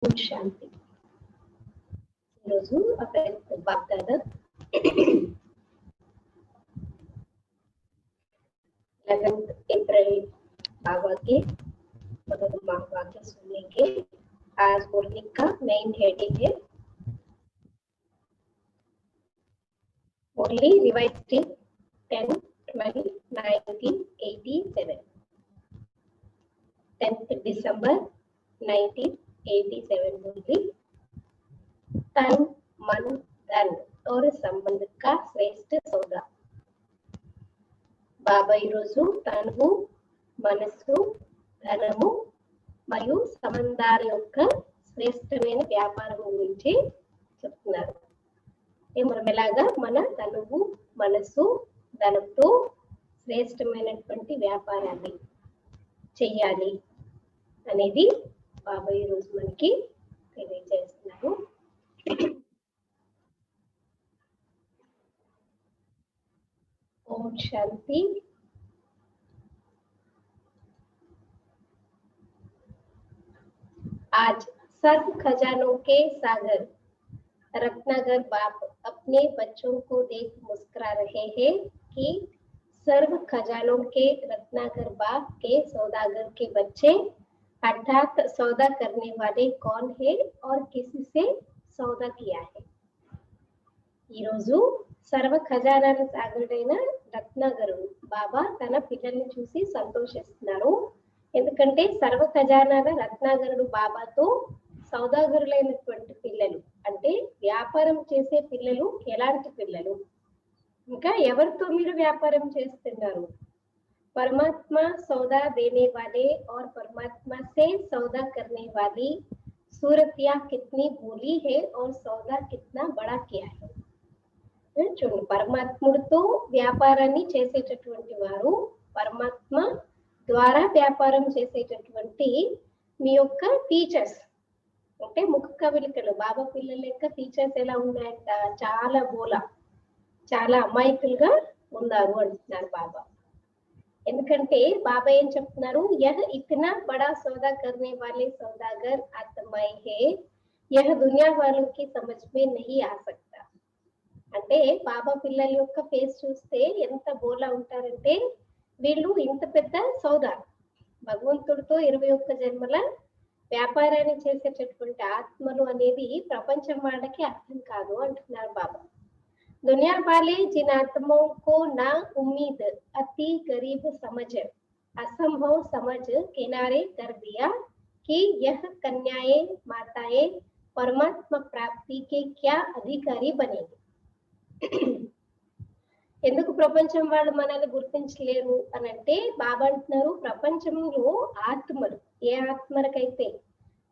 శాంతి. ఈరోజు వాగ్దాన 11 अप्रैल बाबा के वाक्य सुनने के। आज मॉर्निंग का मेन हेडिंग है ओनली रिवाइज टिल 10/12/1987 10th दिसंबर 1987 बोली तन मन धन और संबंध का श्रेष्ठ सौदा। బాబా ఈరోజు తను మనస్సు ధనము మరియు సంబంధాల యొక్క శ్రేష్టమైన వ్యాపారం గురించి చెప్తున్నారు. మనం ఎలాగా మన తనువు మనస్సు ధనంతో శ్రేష్టమైనటువంటి వ్యాపారాన్ని చెయ్యాలి అనేది బాబా ఈరోజు మనకి తెలియజేస్తున్నారు. ओम शांति। आज सर्व खजानों के सागर रत्नागर बाप अपने बच्चों को देख मुस्कुरा रहे हैं कि सर्व खजानों के रत्नागर बाप के सौदागर के बच्चे अर्थात सौदा करने वाले कौन है और किसी से सौदा किया है। ఈరోజు సర్వ ఖజానాల సాగరుడైన రత్నాగరు బాబా తన పిల్లల్ని చూసి సంతోషిస్తున్నారు. ఎందుకంటే సర్వ ఖజానాల రత్నాగరుడు బాబాతో సౌదాగరులైనటువంటి పిల్లలు అంటే వ్యాపారం చేసే పిల్లలు ఎలాంటి పిల్లలు, ఇంకా ఎవరితో మీరు వ్యాపారం చేస్తున్నారు? परमात्मा सौदा देने वाले और परमात्मा से सौदा करने वाली सूरतिया कितनी भूली है और सौदा कितना बड़ा किया है। చూడండి, పరమాత్ముడితో వ్యాపారాన్ని చేసేటటువంటి వారు పరమాత్మ ద్వారా వ్యాపారం చేసేటటువంటి మీ యొక్క టీచర్స్ అంటే ముఖ కవలికలు బాబా పిల్లల యొక్క టీచర్స్ ఎలా ఉన్నాయంట, చాలా బోలా చాలా అమాయకులుగా ఉన్నారు అంటున్నారు బాబా. ఎందుకంటే బాబా ఏం చెప్తున్నారు, యహ్ ఇతనా బడా సౌదా కర్నే వాలే సౌదాగర్ ఆత్మాయి హే యహ్ దునియా వాలోं की समझ में नहीं आ सकता। అంటే బాబా పిల్లల యొక్క ఫేస్ చూస్తే ఎంత బోలా ఉంటారంటే వీళ్ళు ఇంత పెద్ద సౌదా భగవంతుడితో 21 జన్మల వ్యాపారాన్ని చేసేటటువంటి ఆత్మలు అనేది ప్రపంచం వాళ్ళకి అర్థం కాదు అంటున్నారు బాబా. दुनिया वाले जिन आत्माओं को ना उम्मीद अति गरीब समझ असंभव समझ किनारे कर दिया कि यह कन्याएं माताएं परमात्मा प्राप्ति के क्या अधिकारी बनेगी। ఎందుకు ప్రపంచం వాళ్ళు మనల్ని గుర్తించలేరు అని అంటే బాబా అంటున్నారు, ప్రపంచంలో ఆత్మలు ఏ ఆత్మలకైతే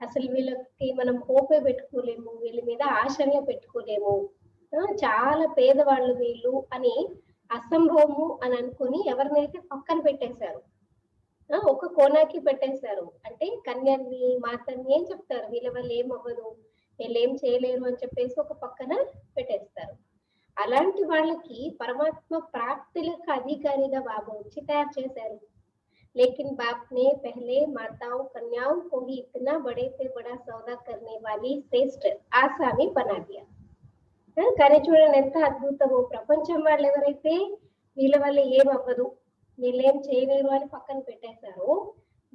అసలు వీళ్ళకి మనం హోపే పెట్టుకోలేము, వీళ్ళ మీద ఆశలే పెట్టుకోలేము, చాలా పేదవాళ్ళు వీళ్ళు అని అసంభవము అని అనుకుని ఎవరినైతే పక్కన పెట్టేశారు, ఒక కోనాకి పెట్టేశారు. అంటే కన్యల్ని మాతల్ని ఏం చెప్తారు, వీళ్ళ వల్ల ఏం అవ్వదు, వీళ్ళు ఏం చేయలేరు అని చెప్పేసి ఒక పక్కన పెట్టేస్తారు. అలాంటి వాళ్ళకి పరమాత్మ ప్రాప్తులకు అధికారిగా బాబా వచ్చి తయారు చేశారు. लेकिन बाप ने पहले माताओं कन्याओं को ही इतना बड़े से बड़ा सौदा करने वाली श्रेष्ठ आसामी बना दिया। కానీ చూడండి ఎంత అద్భుతము, ప్రపంచం వాళ్ళు ఎవరైతే వీళ్ళ వల్ల ఏం అవ్వదు, వీళ్ళేం చేయలేరు అని పక్కన పెట్టేశారు,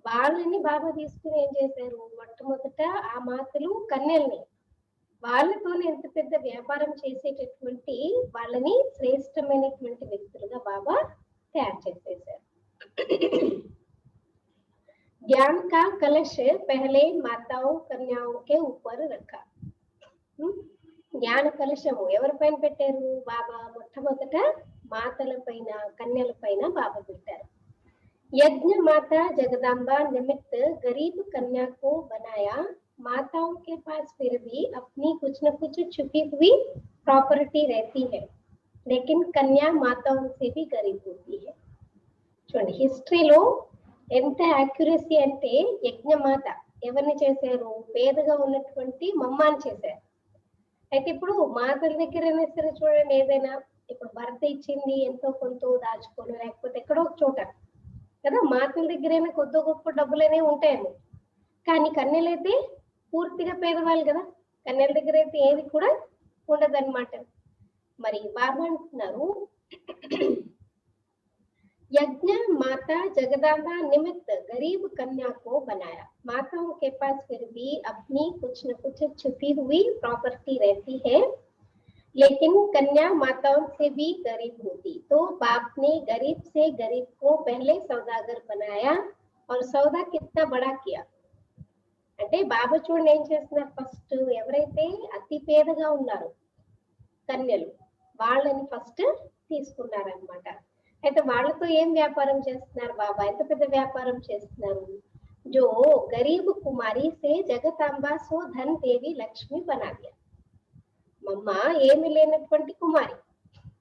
వాళ్ళని బాబా తీసుకుని ఏం చేశారు, మొట్టమొదట ఆ మాతలు కన్యల్ని వాళ్ళతో ఎంత పెద్ద వ్యాపారం చేసేటటువంటి వాళ్ళని శ్రేష్టమైనటువంటి వ్యక్తులుగా బాబా తయారు చేసేశారు. ज्ञान का कलश पहले माताओं कन्याओं के ऊपर रखा। జ్ఞాన కలశము ఎవరి పైన పెట్టారు, బాబా మొట్టమొదట మాతల పైన కన్యల పైన బాబా పెట్టారు. यज्ञ माता जगदम्बा निमित्त गरीब कन्या को बनाया। माताओं के पास फिर भी अपनी कुछ न कुछ छुपी हुई प्रॉपर्टी रहती है, लेकिन कन्या माताओं से भी गरीब होती है। చూడండి, హిస్టరీలో ఎంత యాక్యురసీ అంటే యజ్ఞమాత ఎవరిని చేశారు, పేదగా ఉన్నటువంటి మమ్మాని చేశారు. అయితే ఇప్పుడు మాతల దగ్గరైనా సరే చూడండి, ఏదైనా ఇప్పుడు భర్త ఇచ్చింది ఎంతో కొంత దాచుకోను లేకపోతే ఎక్కడో ఒక చోట కదా, మాతల దగ్గరైనా కొద్ది గొప్ప డబ్బులనే ఉంటాయేమో, కానీ కన్యలైతే పూర్తిగా పేదవాళ్ళు కదా, కన్యల దగ్గర అయితే ఏది కూడా ఉండదన్నమాట. మరి బాబా అంటున్నారు, यज्ञ माता जगदम्बा निमित्त गरीब कन्या को बनाया। माताओं के पास फिर भी अपनी कुछ न कुछ छुपी हुई प्रॉपर्टी रहती है, लेकिन कन्या माताओं से भी गरीब होती, तो बाप ने गरीब से गरीब को पहले सौदागर बनाया और सौदा कितना बड़ा किया। అంటే బాబా చూడండి ఏం చేస్తున్నారు, ఫస్ట్ ఎవరైతే అతి పేదగా ఉన్నారో కన్యలు వాళ్ళని ఫస్ట్ తీసుకున్నారనమాట. అయితే వాళ్ళతో ఏం వ్యాపారం చేస్తున్నారు బాబా, ఎంత పెద్ద వ్యాపారం చేస్తున్నారు. జో గరీబ్ కుమారి సే జగతాంబా సో ధన్ దేవి లక్ష్మి బనా దియా. మమ్మ ఏమి లేనటువంటి కుమారి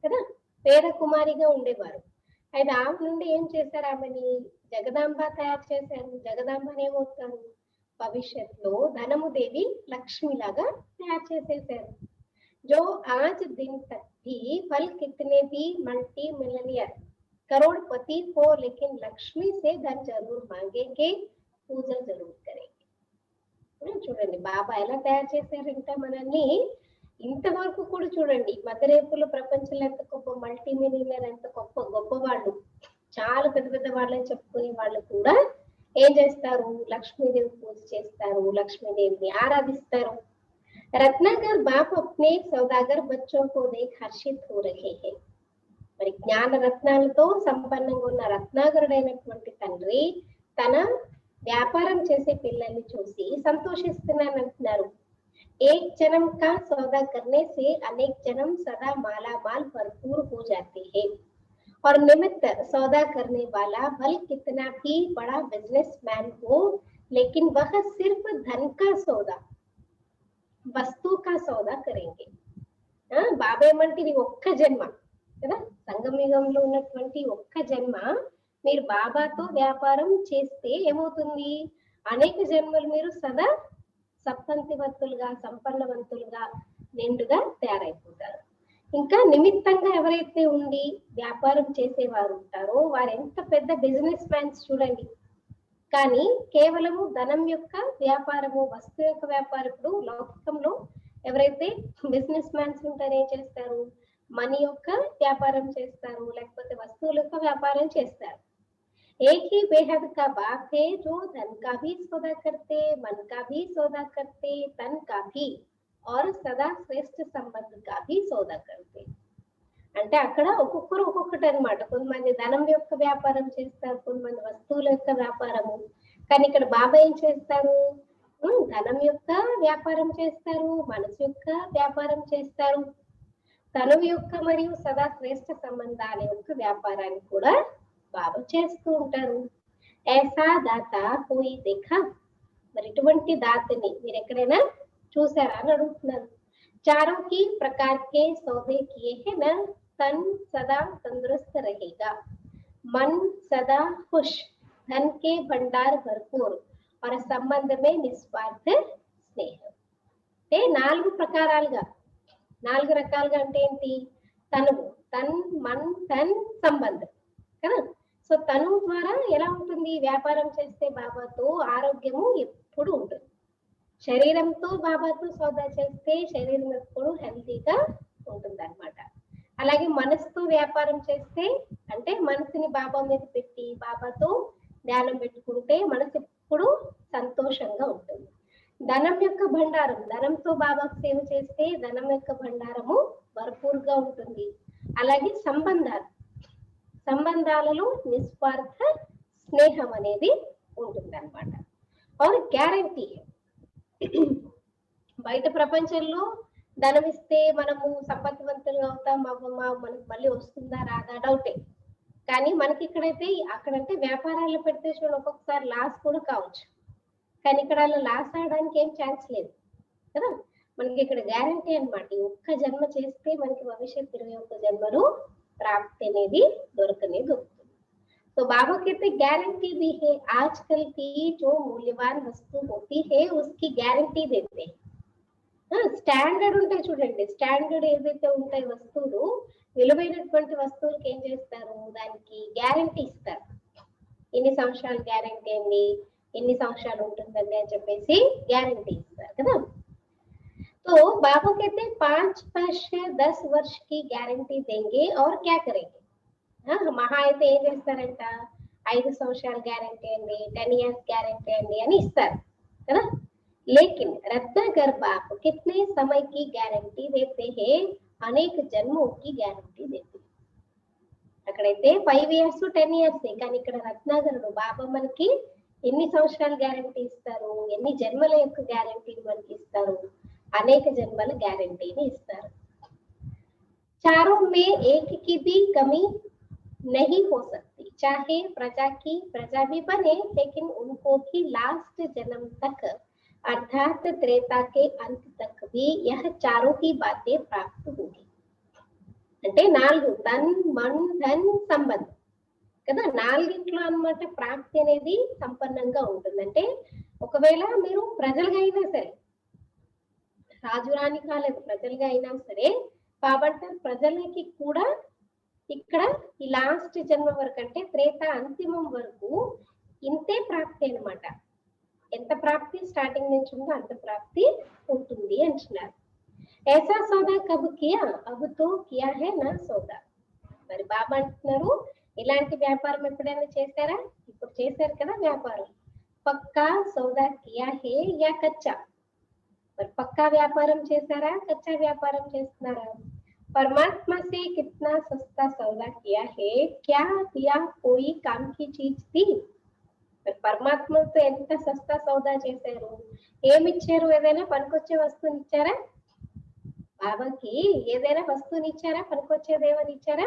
కదా, పేద కుమారిగా ఉండేవారు. అయితే ఆమె నుండి ఏం చేశారు, ఆమెని జగదాంబ తయారు చేశారు. జగదాంబని ఏమవుతారు, భవిష్యత్తులో ధనము దేవి లక్ష్మి లాగా తయారు చేసేసారు. जो आज दिन तक भी फल कितने भी मल्टी मिलियनियर करोड़पति हो, लेकिन लक्ष्मी से धन जरूर मांगेंगे, पूजा जरूर करेंगे. చూడండి బాబా ఎలా తయారు చేశారంటే మనల్ని ఇంతవరకు కూడా చూడండి, మధ్యరేపుల ప్రపంచంలో ఎంత గొప్ప మల్టీ మిలియనర్, ఎంత గొప్ప గొప్ప వాళ్ళు, చాలా పెద్ద పెద్ద వాళ్ళని చెప్పుకునే వాళ్ళు కూడా ఏం చేస్తారు, లక్ష్మీదేవి పూజ చేస్తారు, లక్ష్మీదేవిని ఆరాధిస్తారు. रत्नाकर बाप अपने सौदागर बच्चों को देख हर्षित हो रहे हैं. మరి జ్ఞాన రత్నాలతో సంపన్నంగా ఉన్న రత్నాకరుడైనటువంటి తండ్రి తన వ్యాపారం చేసే పిల్లల్ని చూసి సంతోషిస్తున్నానంటున్నారు. एक जन्म का सौदा करने से अनेक जन्म सदा माला माल भरपूर हो जाते हैं, और निमित्त सौदा करने वाला भल कितना भी बड़ा बिजनेसमैन हो, लेकिन वह सिर्फ धन का सौदा, వస్తువు కా సౌదా కరేంగే. బాబా ఏమంటే ఇది ఒక్క జన్మ కదా, సంగమయుగంలో ఉన్నటువంటి ఒక్క జన్మ మీరు బాబాతో వ్యాపారం చేస్తే ఏమవుతుంది, అనేక జన్మలు మీరు సదా సత్వంతివంతులుగా సంపన్నవంతులుగా నిండుగా తయారైపోతారు. ఇంకా నిమిత్తంగా ఎవరైతే ఉండి వ్యాపారం చేసేవారు ఉంటారో వారు ఎంత పెద్ద బిజినెస్ మ్యాన్స్ చూడండి. కానీ కేవలము ధనం యొక్క వ్యాపారము, వస్తువు యొక్క వ్యాపారం, ఇప్పుడు లౌకికంలో ఎవరైతే బిజినెస్ మ్యాన్స్ ఉంటారో ఏం చేస్తారు, మనీ యొక్క వ్యాపారం చేస్తారు, లేకపోతే వస్తువుల యొక్క వ్యాపారం చేస్తారు. एक ही बेहद का बाप है जो धन का भी सौदा करते, मन का भी सौदा करते, तन का भी और सदा श्रेष्ठ संबंध का भी सौदा करते. అంటే అక్కడ ఒక్కొక్కరు ఒక్కొక్కటి అనమాట. కొంతమంది ధనం యొక్క వ్యాపారం చేస్తారు, కొంతమంది వస్తువుల యొక్క వ్యాపారము. కానీ ఇక్కడ బాబా ఏం చేస్తారు, ధనం యొక్క వ్యాపారం చేస్తారు, మనసు యొక్క వ్యాపారం చేస్తారు, తనువు యొక్క మరియు సదా శ్రేష్ఠ సంబంధాల యొక్క వ్యాపారాన్ని కూడా బాబా చేస్తూ ఉంటారు. ऐसा दाता कोई देखा, మరి ఇటువంటి దాతని మీరు ఎక్కడైనా చూసారా అని అడుగుతున్నారు. चारों की प्रकार के सौदे किए हैं ना, तन सदा तंदुरुस्त रहेगा, मन सदा खुश, धन के भंडार भरपूर और संबंध में निस्वार्थ स्नेह. అంటే నాలుగు ప్రకారాలుగా, నాలుగు రకాలుగా అంటే ఏంటి, తనువు, తన్ మన్ తన్ సంబంధం కదా. సో తనువు ద్వారా ఎలా ఉంటుంది, వ్యాపారం చేస్తే బాబాతో ఆరోగ్యము ఎప్పుడు ఉంటుంది. శరీరంతో బాబాతో సౌదా చేస్తే శరీరం ఎప్పుడు హెల్తీగా ఉంటుంది అనమాట. అలాగే మనసుతో వ్యాపారం చేస్తే అంటే మనసుని బాబా మీద పెట్టి బాబాతో ధ్యానం పెట్టుకుంటే మనసు ఎప్పుడు సంతోషంగా ఉంటుంది. ధనం యొక్క భండారం, ధనంతో బాబాకు సేవ చేస్తే ధనం యొక్క భండారము భర్పూర్గా ఉంటుంది. అలాగే సంబంధాలు, సంబంధాలలో నిస్వార్థ స్నేహం అనేది ఉంటుంది అనమాట. और గ్యారంటీ, బయట ప్రపంచంలో ధనం ఇస్తే మనము సంపత్తివంతులు అవుతాం అవ్వమా, మనకు మళ్ళీ వస్తుందా రాదా డౌటే. కానీ మనకి ఇక్కడైతే అక్కడంటే వ్యాపారాలు పెడితే చూడండి ఒక్కొక్కసారి లాస్ కూడా కావచ్చు, కానీ ఇక్కడ లాస్ అవడానికి ఏం ఛాన్స్ లేదు కదా. మనకి ఇక్కడ గ్యారంటీ అనమాట, ఒక్క జన్మ చేస్తే మనకి భవిష్యత్ 21 జన్మలు ప్రాప్తి అనేది దొరకనే దొరుకుతుంది. तो बाबा कहते गारंटी भी है, आजकल की जो मूल्यवान वस्तु होती है उसकी गारंटी देते हैं. స్టాండర్డ్ ఉంటాయి చూడండి, స్టాండర్డ్ ఏదైతే ఉంటాయి వస్తువులు, విలువైనటువంటి వస్తువులకి ఏం చేస్తారు, దానికి గ్యారంటీ ఇస్తారు. ఎన్ని సంవత్సరాలు గ్యారంటీ అండి, ఎన్ని సంవత్సరాలు ఉంటుందండి అని చెప్పేసి గ్యారంటీ ఇస్తారు కదా. तो बाबा कहते हैं 5 वर्ष 10 वर्ष की गारंटी देंगे और क्या करेंगे. మహా అయితే ఏం చేస్తారంట, 5 సంవత్సరాల గ్యారంటీ అండి, 10 years గ్యారంటీ అండి అని ఇస్తారు కదా. लेकिन रत्नाकर बाप कितने समय की गारंटी देते हैं, అనేక జన్మों की गारंटी देते हैं. అక్కడైతే 5 years 10 years కానీ ఇక్కడ రత్నాకరుడు బాబా మనకి ఎన్ని సంవత్సరాల గ్యారంటీ ఇస్తారు, ఎన్ని జన్మల యొక్క గ్యారంటీ మనకి ఇస్తారు, అనేక జన్మల గ్యారంటీని ఇస్తారు. चारों में एक की भी कमी नहीं हो सकती, चाहे प्रजा भी बने, लेकिन उनको भी लास्ट जन्म तक अर्थात त्रेता के अंत तक भी यह चारों की बातें प्राप्त होगी. అంటే 4 తన్ మన్ ధన్ సంబంధం కదా, 4 అన్నమాట ప్రాప్తి అనేది సంపన్నంగా ఉంటుంది. అంటే ఒకవేళ మీరు ప్రజలుగా అయినా సరే, రాజు రాణి కాలేదు, ప్రజలుగా అయినా సరే, కాబట్టి ప్రజలకి కూడా ఇక్కడ ఈ లాస్ట్ జన్మ వరకు అంటే త్రేత అంతిమం వరకు ఇంతే ప్రాప్తి అన్నమాట. ఎంత ప్రాప్తి స్టార్టింగ్ నుంచి ఉందో అంత ప్రాప్తి ఉంటుంది అంటున్నారు. ऐसा सौदा कब किया, अब तो किया है ना सौदा. మరి బాబా అంటున్నారు, ఇలాంటి వ్యాపారం ఎప్పుడైనా చేశారా, ఇప్పుడు చేశారు కదా వ్యాపారం. పక్కా సౌదా కియా హే యా కచ్చా, మరి పక్కా వ్యాపారం చేశారా, కచ్చా వ్యాపారం చేస్తున్నారా. परमात्मा से कितना सस्ता सौदा किया है, क्या दिया कोई काम की चीज थी. పరమాత్మతో ఎంత సస్తా సౌదా చేశారు, ఏమి ఇచ్చారు, ఏదైనా పనికొచ్చే వస్తువుని ఇచ్చారా, బాబాకి ఏదైనా వస్తువుని ఇచ్చారా, పనికొచ్చేది ఏమని ఇచ్చారా.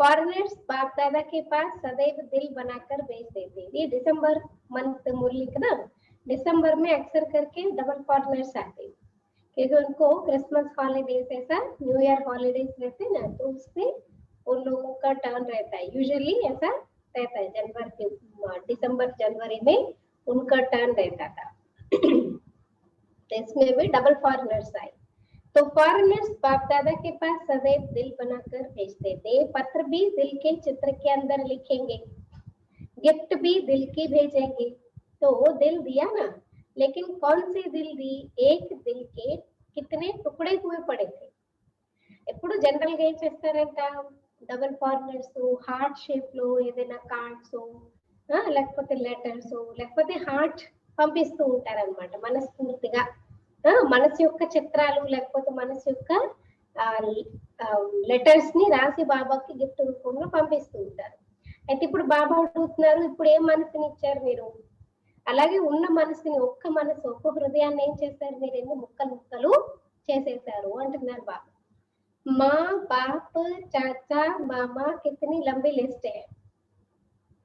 फॉरेनर्स बाप दादा के पास सदैव दिल बनाकर भेज देते. ये दिसंबर मंथ मुरली का ना, दिसंबर में अक्सर करके डबल फॉरेनर्स आते हैं क्योंकि उनको क्रिसमस हॉलीडेज ऐसा न्यू ईयर हॉलीडेज रहते हैं ना, तो उसमें उन लोगों का टर्न रहता है. यूजुअली ऐसा रहता है जनवरी दिसंबर जनवरी में उनका टर्न रहता था. इसमें भी डबल फॉरेनर्स आए. तो फॉरेनर्स बाप दादा के पास सदैव दिल बनाकर भेजते थे. पत्र भी दिल के चित्र के अंदर लिखेंगे, गिफ्ट भी दिल की भेजेंगे. तो दिल दिया ना, लेकिन कौन सी दिल दी, एक दिल के कितने टुकड़े हुए पड़े थे. ఎప్పుడు జనరల్ గా ఏం చేస్తారంట, డబుల్ ఫార్నర్స్ హార్ట్ షేప్ లో ఏదైనా కార్డ్స్ లేకపోతే లెటర్స్ లేకపోతే హార్ట్ పంపిస్తూ ఉంటారన్నమాట. మనస్ఫూర్తిగా మనసు యొక్క చిత్రాలు లేకపోతే మనసు యొక్క లెటర్స్ ని రాసి బాబాకి గిఫ్ట్ రూపంలో పంపిస్తూ ఉంటారు. అయితే ఇప్పుడు బాబా అడుగుతున్నారు, ఇప్పుడు ఏ మనసుని ఇచ్చారు మీరు, అలాగే ఉన్న మనసుని ఒక్క మనసు ఒక్క హృదయాన్ని ఏం చేశారు మీరు, ఎన్ని ముక్కలు ముక్కలు చేసేసారు అంటున్నారు బాబా. మా బాప్ చాచా మామా కితని లంబీ లిస్ట్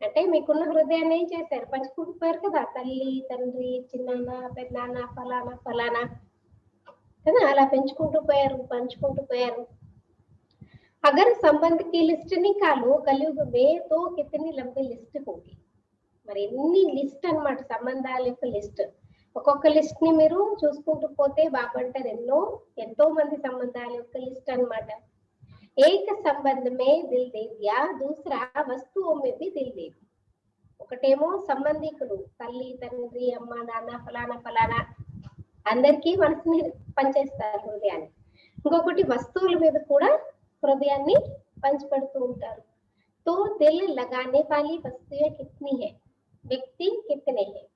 అంటే మీకున్న హృదయాన్ని ఏం చేశారు, పంచుకుంటున్నారు కదా, తల్లి తండ్రి చిన్నాన్న పెద్దనాన్న ఫలానా ఫలానా కదా, అలా పెంచుకుంటూ పోయారు, పంచుకుంటూ పోయారు. अगर संबंध की लिस्ट निकालो कलयुग में तो कितनी लंबी लिस्ट होगी. మరి ఎన్ని లిస్ట్ అన్నమాట, సంబంధాల యొక్క లిస్ట్. ఒక్కొక్క లిస్ట్ ని మీరు చూసుకుంటూ పోతే బాబా అంటారు ఎంతో మంది సంబంధాల యొక్క లిస్ట్ అన్నమాట. ఏక సంబంధమే దిల్ దే దియా, దూసరా వస్తువు మే భీ దిల్ దే. ఒకటేమో సంబంధికులు తల్లి తండ్రి అమ్మ నాన్న ఫలానా ఫలానా అందరికీ మనసుని పనిచేస్తారు హృదయాన్ని. ఇంకొకటి వస్తువుల మీద కూడా హృదయాన్ని పంచిపెడుతూ ఉంటారు. तो दिल लगाने वाली वस्तुएं कितनी है, व्यक्ति कितने हैं.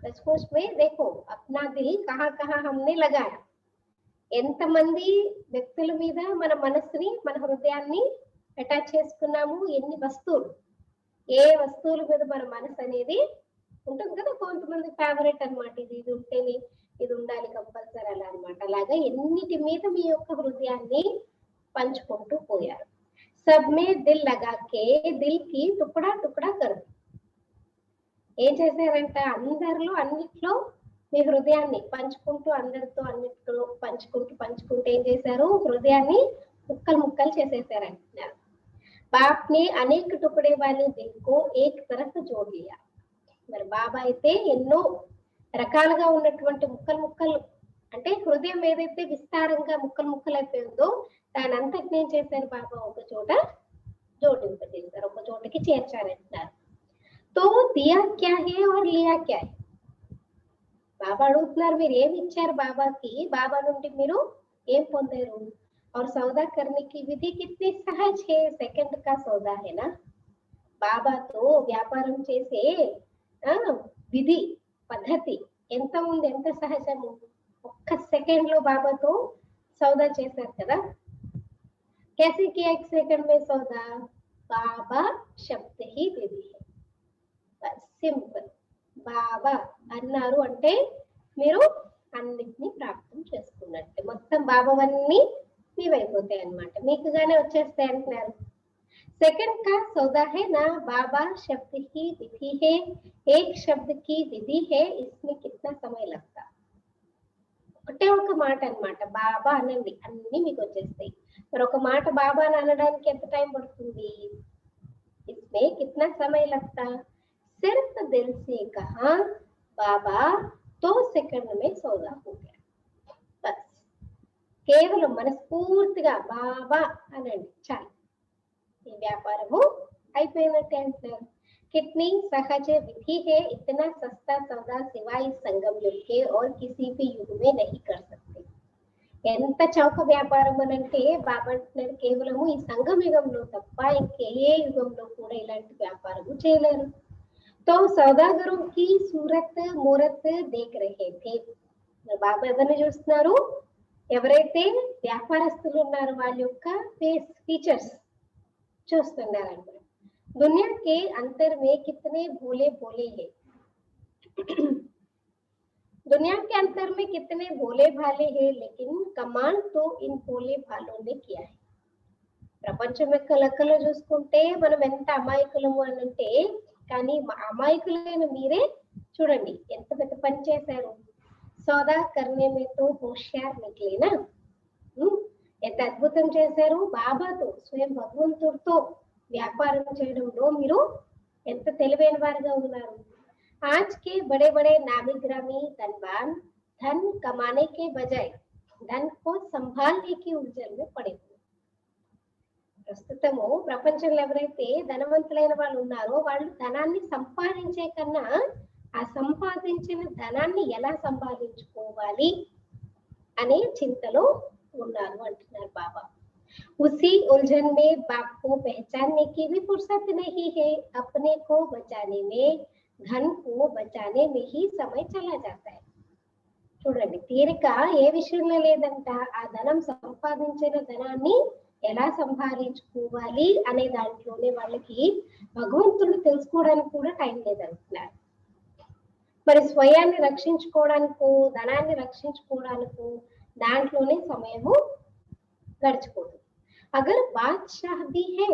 सचमुच में देखो अपना दिल कहाँ कहाँ हमने लगाया. ఎంతమంది వ్యక్తుల మీద మన మనసుని మన హృదయాన్ని అటాచ్ చేసుకున్నాము, ఎన్ని వస్తువులు, ఏ వస్తువుల మీద మన మనసు అనేది ఉంటుంది కదా. కొంతమంది ఫేవరెట్ అన్నమాట, ఇది ఉంటేనే ఇది ఉండాలి కంపల్సరీ అలా అన్నమాట. అలాగా ఎన్నిటి మీద మీ యొక్క హృదయాన్ని పంచుకుంటూ పోయారు. सब में दिल लगा के दिल की टुकड़ा टुकड़ा कर दी. ఏం చేశారంట, అందరిలో అన్నిట్లో మీ హృదయాన్ని పంచుకుంటూ అందరితో అన్నిట్లో పంచుకుంటూ ఏం చేశారు, హృదయాన్ని ముక్కలు ముక్కలు చేసేసారంటున్నారు. बाप ने अनेक टुकड़े वाले दिल को एक तरफ जोड़ लिया. మరి బాబా అయితే ఎన్నో రకాలుగా ఉన్నటువంటి ముక్కలు ముక్కలు అంటే హృదయం ఏదైతే విస్తారంగా ముక్కలు ముక్కలు అయిపోయిందో దాని అంతటిని ఏం చేశారు బాబా ఒక చోట జోడింపజేశారు, ఒక చోటకి చేర్చారంటున్నారు. तो दिया क्या है और लिया क्या है? బాబా అడుగుతున్నారు, మీరు ఏమి ఇచ్చారు బాబాకి, బాబా నుండి మీరు ఏం పొందారు? और सौदा करने की विधि कितनी सहज है, सेकंड का सौदा है ना. బాబాతో వ్యాపారం చేసే విధి పద్ధతి ఎంత ఉంది, ఎంత సహజము. ఒక్క సెకండ్ లో బాబాతో సౌదా చేశారు కదా. कैसे किया एक सेकंड में सौदा? बाबा शब्द ही विधि है. बस సింపుల్. బాబా అన్నారు అంటే మీరు అన్నిటినీ ప్రాప్తం చేసుకున్నట్టే. మొత్తం బాబావన్నీ మీవైపోతాయి అన్నమాట, మీకుగానే వచ్చేస్తాయి అంటున్నారు. सेकंड का सौदा है ना, बाबा शब्द की विधि है. एक शब्द की विधि है, इसमें कितना समय लगता? ఒకటే ఒక మాట అన్నమాట, బాబా అనండి అన్ని మీకు వచ్చేస్తాయి. మరి ఒక మాట బాబా అని అనడానికి ఎంత టైం పడుతుంది? इसमें कितना समय लगता? सिर्फ दिल से कहा बाबा, 2 सेकंड में सौदा हो गया. बस కేవలం మనస్ఫూర్తిగా బాబా అనండి చాలు, ఈ వ్యాపారము అయిపోయినట్టే అంటున్నారు. कितनी सहज विधि है, इतना सस्ता सौदा सिवाय संगम युग के और किसी भी युग में नहीं कर सकते. ఎంత చౌక వ్యాపారం అని అంటే బాబా అంటున్నారు, కేవలము ఈ సంగమ యుగంలో తప్ప ఇంకే యుగంలో కూడా ఇలాంటి వ్యాపారము చేయలేరు. तो सौदागरों की सूरत मूरत देख रहे थे. బాబా ఎవరిని చూస్తున్నారు? ఎవరైతే వ్యాపారస్తులు ఉన్నారో వాళ్ళ యొక్క ఫేస్ ఫీచర్స్ చూస్తున్నారు అన్నమాట. दुनिया के अंतर में कितने भोले भोले हैं. दुनिया के अंतर में कितने भोले भाले हैं, लेकिन कमाल तो इन भोले भालों ने किया है. ప్రపంచం యొక్క లెక్కలో చూసుకుంటే మనం ఎంత అమాయకులము అని అంటే, కానీ అమాయకులైన మీరే చూడండి ఎంత పెద్ద పని చేశారు. సౌదా కర్నే మే తో హోషియార్ నిక్లేనా. ఎంత అద్భుతం చేశారు. బాబాతో స్వయం భగవంతుడితో వ్యాపారం చేయడంలో మీరు ఎంత తెలివైన వారిగా ఉన్నారు. आज के बड़े बड़े नामी ग्रामी धनवान धन कमाने के बजाय धन को संभालने की उलझन में पड़े हुए. ప్రస్తుతము ప్రపంచంలో ఎవరైతే ధనవంతులైన వాళ్ళు ఉన్నారో వాళ్ళు ధనాన్ని సంపాదించే కన్నా ఆ సంపాదించిన ధనాన్ని ఎలా సంపాదించుకోవాలి అనే చింతలో ఉన్నారు అంటున్నారు బాబా. उसी उलझन में बाप को पहचानने की भी फुर्सत नहीं है. अपने को बचाने में, धन को बचाने में ही समय चला जाता है. చూడండి, తీరిక ఏ విషయంలో లేదంట, ఆ ధనం సంపాదించిన ధనాన్ని ఎలా సంపాదించుకోవాలి అనే దాంట్లోనే వాళ్ళకి భగవంతుడు తెలుసుకోవడానికి కూడా టైం లేదంటున్నారు. మరి స్వయాన్ని రక్షించుకోవడానికి, ధనాన్ని రక్షించుకోవడానికి దాంట్లోనే సమయము గడిచిపోతుంది. अगर बादशाह भी है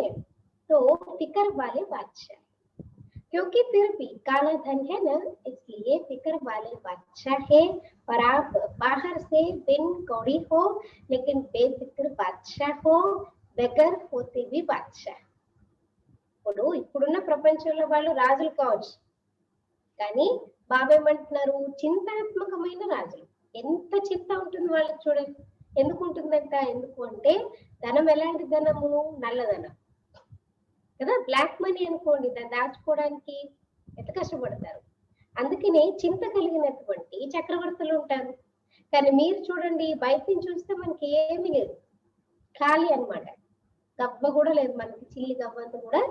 तो फिक्र वाले बादशाह, क्योंकि फिर भी काला धन है ना, इसलिए फिक्र वाले बादशाह है. और आप बाहर से बिन कौड़ी हो लेकिन बेफिक्र बादशाह हो, बेगर होते भी बादशाह. ఇప్పుడున్న ప్రపంచంలో వాళ్ళు రాజులు కావచ్చు, కానీ బాబా ఏమంటున్నారు, చింతాత్మకమైన రాజులు. ఎంత చింత ఉంటుంది వాళ్ళకి చూడండి. ఎందుకు ఉంటుందంట? ఎందుకు అంటే ధనం ఎలాంటి ధనము? నల్లధనం కదా. బ్లాక్ మనీ అనుకోండి, దాన్ని దాచుకోవడానికి ఎంత కష్టపడతారు. అందుకనే చింత కలిగినటువంటి చక్రవర్తులు ఉంటారు. కానీ మీరు చూడండి, బయట నుంచి చూస్తే మనకి ఏమీ లేదు, ఖాళీ అన్నమాట. గవ్వ కూడా లేదు మనకి, చిల్లి గవ్వంత కూడా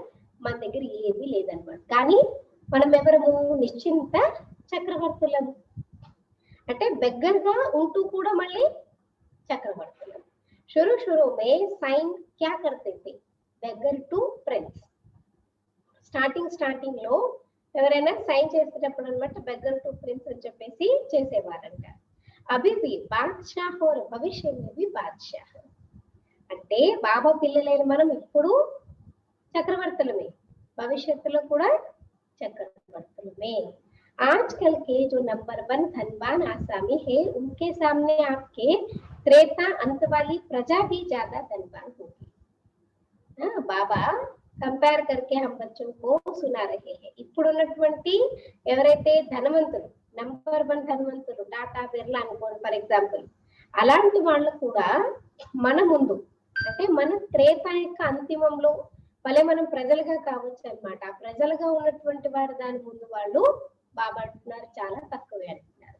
మన దగ్గర ఏమీ లేదన్నమాట. కానీ మనం ఎవరము? నిశ్చింత చక్రవర్తులము. అంటే బెగ్గరగా ఉంటూ కూడా మళ్ళీ చక్రవర్తులు. शुरू शुरू में साइन क्या करते थे? बेगर टू प्रिंस. స్టార్టింగ్ లో ఎవరైనా సైన్ చేసేటప్పుడు అన్నమాట బెగ్గర్ టు ప్రిన్స్ అని చెప్పేసి చేసేవారంట. అభి भी बादशाह और भविष्य में भी बादशाह. అంటే బాబా పిల్లలైన మనం ఇప్పుడు చక్రవర్తులమే, భవిష్యత్తులో కూడా చక్రవర్తులమే. आजकल के जो नंबर 1 धनवान आसामी है, उनके सामने आपके त्रेता अंत वाली प्रजा भी ज्यादा धनवान होगी. बाबा कंपेयर करके हम बच्चों को सुना रहे हैं. ఇప్పుడున్నటువంటి ఎవరైతే ధనవంతులు, నంబర్ 1 ధనవంతులు టాటా బిర్లా అనుకోండి ఫర్ ఎగ్జాంపుల్, అలాంటి వాళ్ళు కూడా మన ముందు అంటే మన త్రేత యొక్క అంతిమంలో భలే మనం ప్రజలుగా కావచ్చు అన్నమాట. ఆ ప్రజలుగా ఉన్నటువంటి వారు దాని ముందు వాళ్ళు బాబా అంటున్నారు చాలా తక్కువే అంటున్నారు.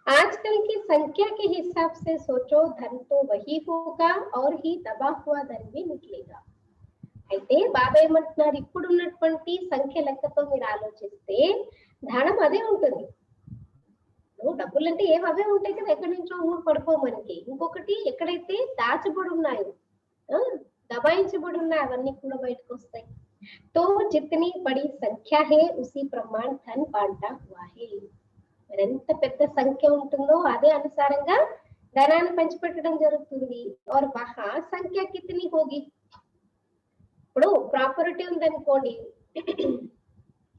आजकल की संख्या के हिसाब से सोचो धन तो वही होगा और ही दबा हुआ धन भी निकलेगा. అయితే బాబా ఏమంటున్నారు, ఇప్పుడున్నటువంటి సంఖ్య లెక్కతో మీరు ఆలోచిస్తే ధనం అదే ఉంటుంది. డబ్బులు అంటే ఏవి అవే ఉంటాయి కదా, ఎక్కడి నుంచో ఊరు పడిపో మనకి. ఇంకొకటి ఎక్కడైతే దాచబడి ఉన్నాయో దబాయించబడి ఉన్నాయి అవన్నీ కూడా బయటకు వస్తాయి. తో జితనీ బడి సంఖ్య హే ఉసి ప్రమాణ ధన్ బాంటా హువా హే. మరి ఎంత పెద్ద సంఖ్య ఉంటుందో అదే అనుసారంగా ధనాన్ని పంచిపెట్టడం జరుగుతుంది. और वहां संख्या कितनी होगी. ఇప్పుడు ప్రాపర్టీ ఉందనుకోండి,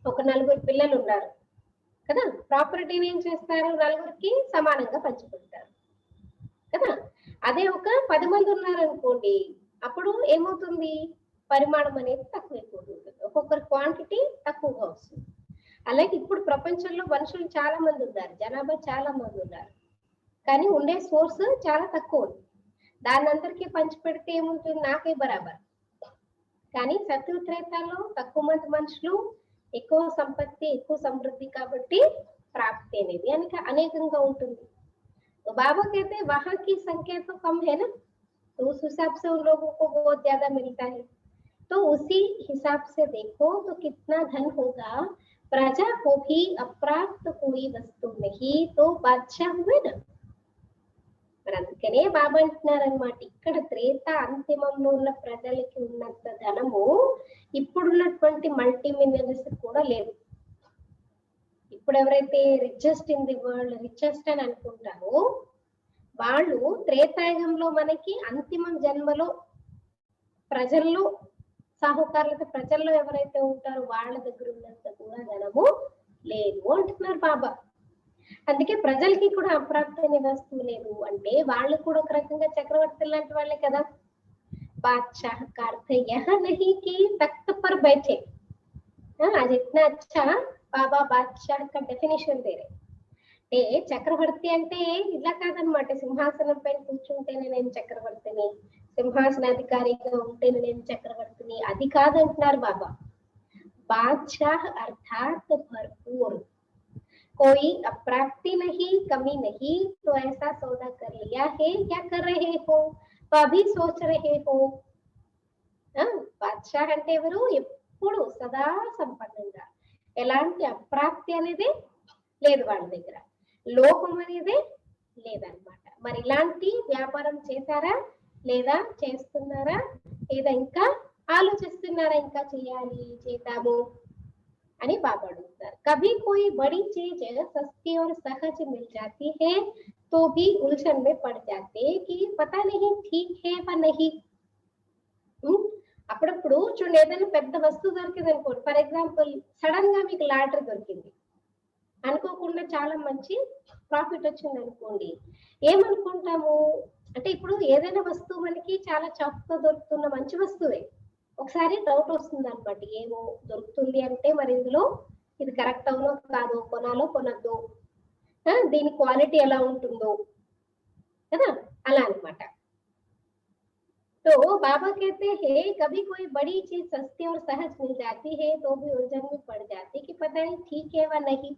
ఒక 4 పిల్లలు ఉన్నారు కదా, ప్రాపర్టీని ఏం చేస్తారు, 4కి సమానంగా పంచిపెడతారు కదా. అదే ఒక 10 మంది ఉన్నారనుకోండి, అప్పుడు ఏమవుతుంది, పరిమాణం అనేది తక్కువైపోతుంది, ఒక్కొక్కరి క్వాంటిటీ తక్కువగా వస్తుంది. అలాగే ఇప్పుడు ప్రపంచంలో మనుషులు చాలా మంది ఉన్నారు, జనాభా చాలా మంది ఉన్నారు, కానీ ఉండే సోర్స్ చాలా తక్కువ ఉంది. దాన్ని అందరికీ పంచిపెడితే ఏముంటుంది, నాకే బరాబర్. కానీ సత్యత్రేతాల్లో తక్కువ మంది మనుషులు, ఎక్కువ సంపత్తి, ఎక్కువ సమృద్ధి, కాబట్టి ప్రాప్తి అనేది అనేకంగా ఉంటుంది. बाबा कहते हैं वहां की संख्या तो कम है ना, तो उस हिसाब से उन लोगों को बहुत ज्यादा मिलता है. तो उसी हिसाब से देखो तो कितना धन होगा. प्रजा को भी अप्राप्त कोई वस्तु नहीं तो बादशाह हुए ना. మరి అందుకనే బాబా అంటున్నారనమాట, ఇక్కడ త్రేత అంతిమంలో ఉన్న ప్రజలకి ఉన్నంత ధనము ఇప్పుడున్నటువంటి మల్టీ మిలియనర్స్ కూడా లేదు. ఇప్పుడు ఎవరైతే richest in the world, richest అని అనుకుంటారో వాళ్ళు త్రేతాయుగంలో మనకి అంతిమ జన్మలో ప్రజల్లో సాహుకారులతో ప్రజల్లో ఎవరైతే ఉంటారో వాళ్ళ దగ్గర ఉన్నంత కూడా ధనము లేదు అంటున్నారు బాబా. అందుకే ప్రజలకి కూడా అప్రాప్తి అనే వస్తువు లేదు అంటే వాళ్ళు కూడా ఒక రకంగా చక్రవర్తులు లాంటి వాళ్ళే కదా. బాద్షాహ్ का अर्थ यह नहीं कि तख्त पर बैठे. आज इतना अच्छा బాబా బాద్షాహ్ का डेफिनेशन दे रहे. అంటే చక్రవర్తి అంటే ఇలా కాదనమాట, సింహాసనం పైన కూర్చుంటేనే నేను చక్రవర్తిని, సింహాసనాధికారిగా ఉంటేనే నేను చక్రవర్తిని, అది కాదంటున్నారు బాబా. బాద్షాహ్ అర్థాత్ భర్పూర్, कोई अप्राप्ति नहीं, कमी नहीं, तो ऐसा सौदा कर लिया है, क्या कर रहे हो, तो अभी सोच रहे हो. బాద్షాహ్ అంటే ఎవరు, ఎప్పుడు సదా సంపన్నంగా, ఎలాంటి అప్రాప్తి అనేది లేదు వాళ్ళ దగ్గర, లోపం అనేది లేదన్నమాట. మరి ఇలాంటి వ్యాపారం చేశారా లేదా చేస్తున్నారా, లేదా ఇంకా ఆలోచిస్తున్నారా ఇంకా చేయాలి చేద్దాము అని బాబా అడుగుతారు. कभी कोई बड़ी चीज सस्ती और सहज मिल जाती है तो भी उलझन में पड़ जाते कि पता नहीं ठीक है व नहीं. అప్పుడప్పుడు చూడండి, ఏదైనా పెద్ద వస్తువు దొరికింది అనుకోండి, ఫర్ ఎగ్జాంపుల్ సడన్ గా మీకు లాటరీ దొరికింది, అనుకోకుండా చాలా మంచి ప్రాఫిట్ వచ్చింది అనుకోండి, ఏమనుకుంటాము అంటే, ఇప్పుడు ఏదైనా వస్తువు మనకి చాలా చౌకగా దొరుకుతున్న మంచి వస్తువే, ఒకసారి డౌట్ వస్తుంది అనమాట, ఏమో దొరుకుతుంది అంటే మరి ఇందులో ఇది కరెక్ట్ అవునో కాదో, కొనాలో కొనద్దు, దీని క్వాలిటీ ఎలా ఉంటుందో కదా, అలా అనమాట. तो बाबा कहते हैं कभी कोई बड़ी चीज सस्ती और सहज मिल जाती है तो भी उलझन में पड़ जाती कि पता नहीं ठीक है व नहीं.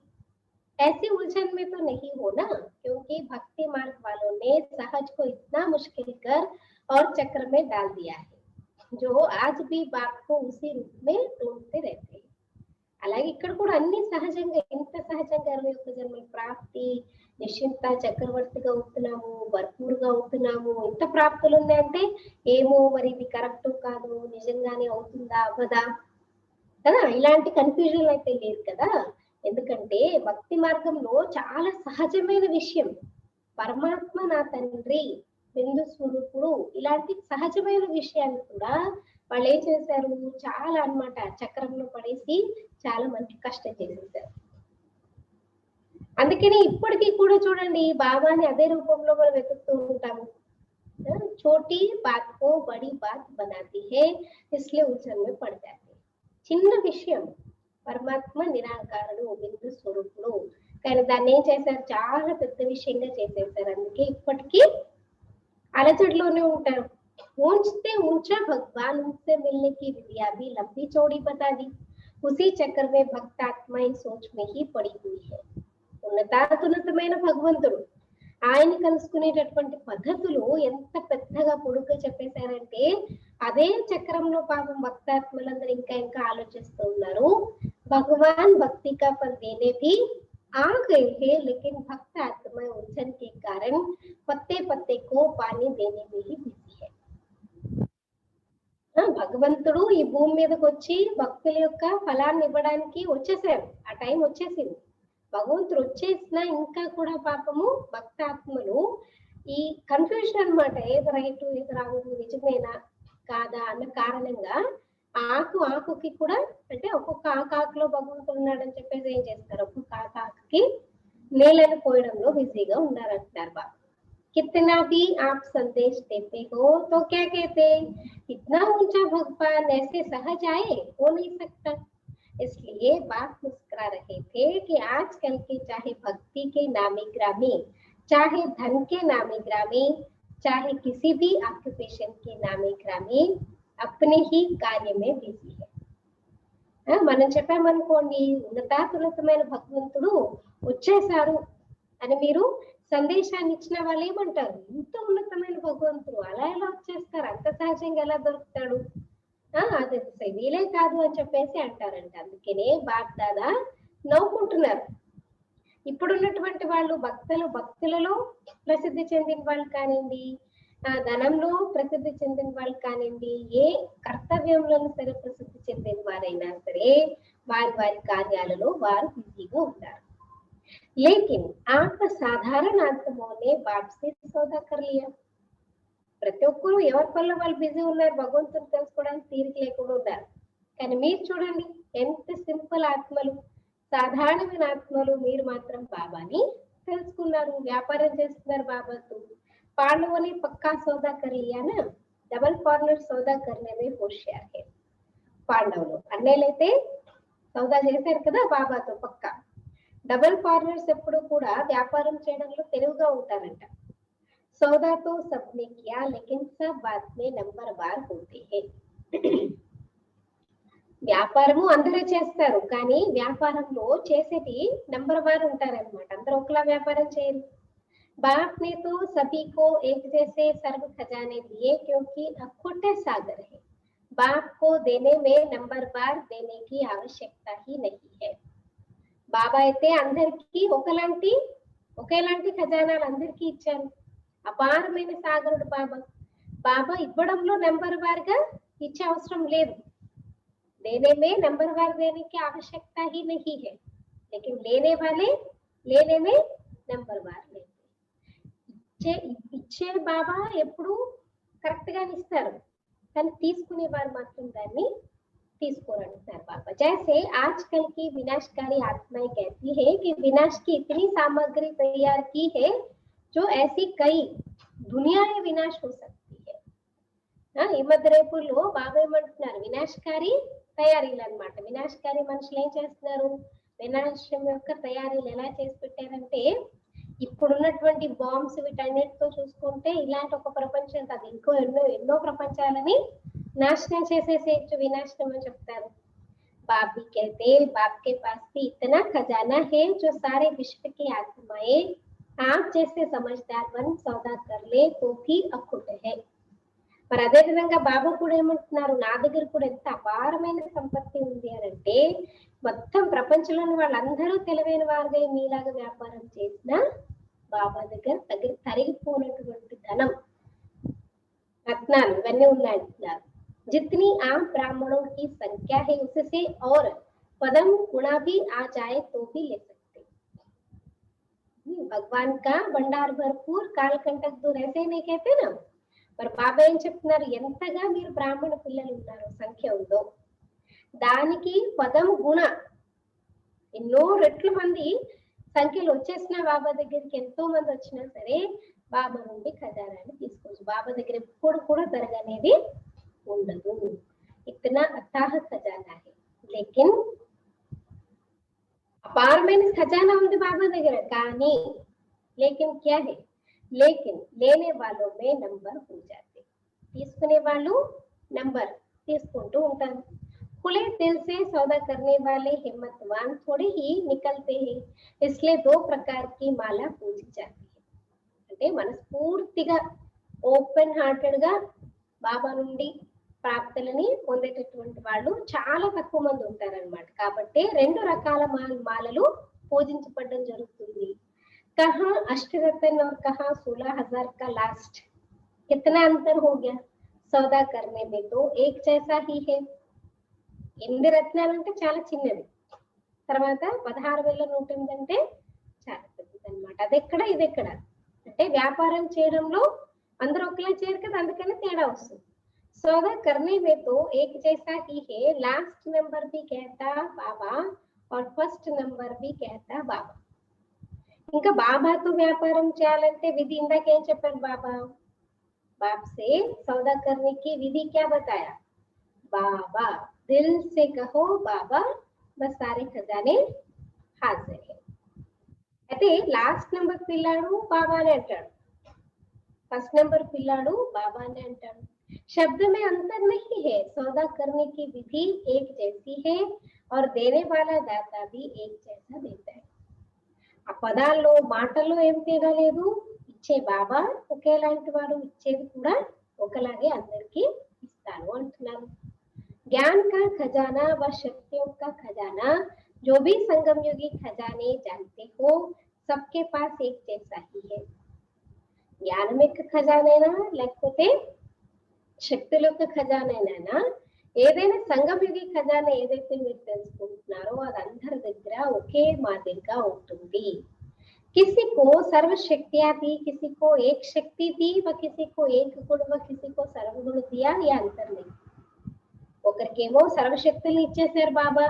ऐसी उलझन में तो नहीं हो ना, क्योंकि भक्ति मार्ग वालों ने सहज को इतना मुश्किल कर और चक्र में डाल दिया है जो आज भी बाप को उसी रूप में ढूंढते रहते हैं. అలాగే ఇక్కడ కూడా అన్ని సహజంగా, ఇంత సహజంగా 21 జన్మల ప్రాప్తి, నిశ్చింత చక్రవర్తిగా అవుతున్నాము, భర్పూర్గా అవుతున్నాము, ఇంత ప్రాప్తులు ఉన్నాయంటే ఏమో మరి ఇది కరెక్ట్ కాదు, నిజంగానే అవుతుందా అవ్వదా కదా, ఇలాంటి కన్ఫ్యూజన్ అయితే లేదు కదా. ఎందుకంటే భక్తి మార్గంలో చాలా సహజమైన విషయం, పరమాత్మ నా తండ్రి, బిందు స్వరూపుడు, ఇలాంటి సహజమైన విషయాన్ని కూడా వాళ్ళు ఏం చేశారు, చాలా అన్నమాట చక్రంలో పడేసి చాలా మంచి కష్టం చేసేసారు. అందుకని ఇప్పటికీ కూడా చూడండి, బాబాని అదే రూపంలో మనం వెతుకుతూ ఉంటాము. छोटी बात को बड़ी बात बनाती है इसलिए उलझन में पड़ जाते हैं. చిన్న విషయం, పరమాత్మ నిరాకారుడు, బిందు స్వరూపుడు, కానీ దాన్ని ఏం చేశారు, చాలా పెద్ద విషయంగా చేసేసారు. అందుకే ఇప్పటికీ అలజడిలోనే ఉంటారు. ऊंचते ऊंचा भगवान उनसे मिलने की विधिया भी लंबी चौड़ी बता दी। उसी चक्कर में भक्तात्माएं सोच में ही पड़ी हुई है। ఉన్నతాతున్నతమైన భగవంతుడు ఆయన కలుసుకునేటటువంటి పద్ధతులు ఎంత పెద్దగా పొడుగ్గా చెప్పేశారంటే అదే చక్రంలో పాపం భక్తాత్మలందరూ ఇంకా ఇంకా ఆలోచిస్తూ ఉన్నారు। भगवान भक्ति का फल देने भी आ गए हैं, लेकिन भक्त आत्मा उलझन के कारण पत्ते पत्ते को पानी देने में ही बिजी है। భగవంతుడు ఈ భూమి మీదకి వచ్చి భక్తుల యొక్క ఫలాన్ని ఇవ్వడానికి వచ్చేసారు, ఆ టైం వచ్చేసింది। భగవంతుడు వచ్చేసినా ఇంకా కూడా పాపము భక్తాత్మలు ఈ కన్ఫ్యూజన్ అన్నమాట, ఏది రైట్ ఏది రాంగ్, నిజమేనా కాదా అన్న కారణంగా ఆకుకి కూడా అంటే ఒక్కొక్క ఆకులో భగవంతుడు ఉన్నాడని చెప్పేసి ఏం చేస్తారు, ఒక్కొక్క ఆకుకి నీళ్ళని పోయడంలో బిజీగా ఉండాలంటున్నారు బాబా। कितना भी आप संदेश देते हो तो क्या कहते, इतना ऊंचा भगवान ऐसे सहज आए हो नहीं सकता। इसलिए बाप मुस्कुरा रहे थे कि आजकल के चाहे भक्ति के नामी ग्रामी, चाहे धन के नामी ग्रामी, चाहे किसी भी ऑक्यूपेशन के नामी ग्रामी अपने ही कार्य में बिजी है। మనం చెప్పామనుకోండి ఉన్నతాతున్నతమైన భగవంతుడు వచ్చేసారు అని మీరు సందేశాన్ని ఇచ్చిన వాళ్ళు ఏమంటారు, ఇంత ఉన్నతమైన భగవంతుడు అలా ఎలా వచ్చేస్తారు, అంత సహజంగా ఎలా దొరుకుతాడు, అది వీలే కాదు అని చెప్పేసి అంటారంట। అందుకనే బాప్ దాదా నవ్వుకుంటున్నారు। ఇప్పుడున్నటువంటి వాళ్ళు భక్తులలో ప్రసిద్ధి చెందిన వాళ్ళు కానివ్వండి, ధనంలో ప్రసిద్ధి చెందిన వాళ్ళు కానివ్వండి, ఏ కర్తవ్యంలోనూ సరే ప్రసిద్ధి చెందిన వారైనా సరే వారి వారి కార్యాలలో వారు బిజీగా ఉంటారు। लेकिन आप साधारण आत्माओं ने बाप से सौदा कर लिया। ప్రతి ఒక్కరు ఎవరి పనుల వాళ్ళు బిజీ ఉన్నారు, భగవంతుని తెలుసుకోవడానికి తీరిక లేకుండా ఉన్నారు। కానీ మీరు చూడండి ఎంత సింపుల్ ఆత్మలు, సాధారణమైన ఆత్మలు, మీరు మాత్రం బాబాని తెలుసుకున్నారు, వ్యాపారం చేస్తున్నారు బాబాతో। पांडवों ने पक्का सौदा कर लिया ना, डबल कॉर्नर सौदा करने में होशियार है। పాండవులు అన్నయ్యలైతే సౌదా చేశారు కదా బాబాతో పక్కా। డబల్ కార్నర్స్ ఎప్పుడు కూడా వ్యాపారం చేయడంలో తెలివిగా ఉంటారంట। సౌదా తో సబ్నే కియా లేకిన్ సబ్ బాత్ మే నంబర్వార్ హోతే హై। వ్యాపారము అందరూ చేస్తారు, కానీ వ్యాపారంలో చేసేటి నంబర్వార్ ఉంటారన్నమాట, అందరూ ఒకలా వ్యాపారం చేయరు। बाप ने तो सभी को एक जैसे सर्व खजाने दिए क्योंकि अखुटे सागर है। बाप को देने में नंबरवार देने की आवश्यकता ही नहीं है। బాబా అయితే అందరికీ ఒకేలాంటి ఖజానాలు అందరికీ ఇచ్చారు। అపారమైన సాగరుడు బాబా ఇవ్వడంలో నెంబర్ వార్ గా ఇచ్చే అవసరం లేదు। देने में नंबरवार देने की आवश्यकता ही नहीं है, लेकिन लेने वाले लेने में नंबरवार लेते। ఇచ్చే బాబా ఎప్పుడు కరెక్ట్ గానే ఇస్తారు, కానీ తీసుకునే వారు మాత్రం దాన్ని తీసుకోరంటున్నారు బాబా। जैसे आजकल की विनाशकारी आत्माएं कहती है कि विनाश की इतनी सामग्री तैयार की है जो ऐसी कई दुनियाएं विनाश हो सकती है। ఈ మధ్య రేపుల్లో బాబా ఏమంటున్నారు, వినాశకారి తయారీలు అన్నమాట। వినాశకారి మనుషులు ఏం చేస్తున్నారు, వినాశం యొక్క తయారీలు ఎలా చేసి పెట్టారంటే ఇప్పుడున్నటువంటి బాంబ్స్ వీటన్నిటితో చూసుకుంటే ఇలాంటి ఒక ప్రపంచం కాదు, ఇంకో ఎన్నో ప్రపంచాలని नाशनम చేసేసేయచ్చు, వినాశనం అని చెప్తారు। बाप भी कहते बाप के पास भी इतना खजाना है जो सारे विश्व की आत्माएं आप जैसे समझदार बन सौदा कर ले तो भी अखुट है। మరి అదే విధంగా బాబా కూడా ఏమంటున్నారు, నా దగ్గర కూడా ఎంత అపారమైన సంపత్తి ఉంది అని అంటే మొత్తం ప్రపంచంలోని వాళ్ళందరూ తెలివైన వారుగా మీలాగా వ్యాపారం చేసినా బాబా దగ్గర తరిగిపోయినటువంటి ధనం రత్నాలు ఇవన్నీ ఉన్నాయంటున్నారు। जितनी आप ब्राह्मणों की संख्या है उससे और पदम गुणा भी आ जाए तो भी ले सकते। भगवान का भंडार भरपूर काल कंटक दूर ऐसे नहीं कहते ना, पर బాబా ఏం చెప్తున్నారు, ఎంతగా మీరు బ్రాహ్మణ పిల్లలు ఉన్నారు సంఖ్య ఉందో దానికి పదం గుణ ఎన్నో రెట్లు మంది సంఖ్యలు వచ్చేసిన బాబా దగ్గరికి ఎంతో మంది వచ్చినా సరే బాబా నుండి ఖజానాన్ని తీసుకోవచ్చు। బాబా దగ్గర ఎప్పుడు కూడా దరగనేది ఉండదు। इतना अथाह खजाना है, लेकिन అపారమైన ఖజానా ఉంది బాబా దగ్గర, కానీ लेकिन क्या है, लेकिन लेने वालों में नंबर हो जाते। తీసుకునే వాళ్ళు నంబర్ తీసుకుంటూ ఉంటారు. खुले दिल से सौदा करने वाले हिम्मतवान थोड़े ही निकलते हैं, इसलिए 2 प्रकार की माला पूजी जाती है. అంటే మనస్ఫూర్తిగా ఓపెన్ హార్టెడ్ గా బాబా నుండి ప్రాప్తులని పొందేటటువంటి వాళ్ళు చాలా తక్కువ మంది ఉంటారన్నమాట. కాబట్టి 2 రకాల మాలలు పూజించబడడం జరుగుతుంది. कहा अष्टरत्न और कहा 16,000 का लास्ट, कितना अंतर हो गया. सौदा करने में तो एक जैसा ही है. 8 రత్నాలు అంటే చాలా చిన్నది, తర్వాత 16,108 అంటే చాలా పెద్దది అన్నమాట. అది ఎక్కడ ఇది ఎక్కడ అంటే వ్యాపారం చేయడంలో అందరూ ఒకేలా చేయరు కదా, అందుకని తేడా వస్తుంది. सौदा करने में तो एक जैसा ही है, लास्ट नंबर भी कहता बाबा और फर्स्ट नंबर भी कहता बाबा. ఇంకా బాబాతో వ్యాపారం చేయాలంటే విధి ఇందాకేం చెప్పారు బాబా. बाप से सौदा करने की विधि क्या बताया. बाबा दिल से कहो बाबा बस सारे खजाने हाजिर है. అయితే లాస్ట్ నెంబర్ పిల్లాడు బాబానే అంటాడు, ఫస్ట్ నెంబర్ పిల్లాడు బాబానే అంటాడు. शब्द में अंतर नहीं है, सौदा करने की विधि एक जैसी है और देने वाला दाता भी एक जैसा देता है. ఆ పదాల్లో మాటల్లో ఏం తేడా లేదు, ఇచ్చే బాబా ఒకేలాంటి వాడు, ఇచ్చేది కూడా ఒకలాగే అందరికీ ఇస్తాను అంటున్నారు. ज्ञान का खजाना व शक्तियों का खजाना, जो भी संगम युगी खजाने जानते हो सबके पास एक जैसा ही है. జ్ఞానం యొక్క ఖజానేనా లేకపోతే శక్తుల యొక్క ఖజానేనా, ఏదైనా సంగమయుగి ఖజానా ఏదైతే మీరు తెలుసుకుంటున్నారో అది అందరి దగ్గర ఒకే మాదిరిగా ఉంటుంది. किसी को सर्वशक्तियां दी, किसी को एक शक्ति दी व किसी को एक गुण व किसी को सर्वगुण दिया, यह अंतर नहीं. ఒకరికేమో సర్వశక్తులు ఇచ్చేసారు బాబా,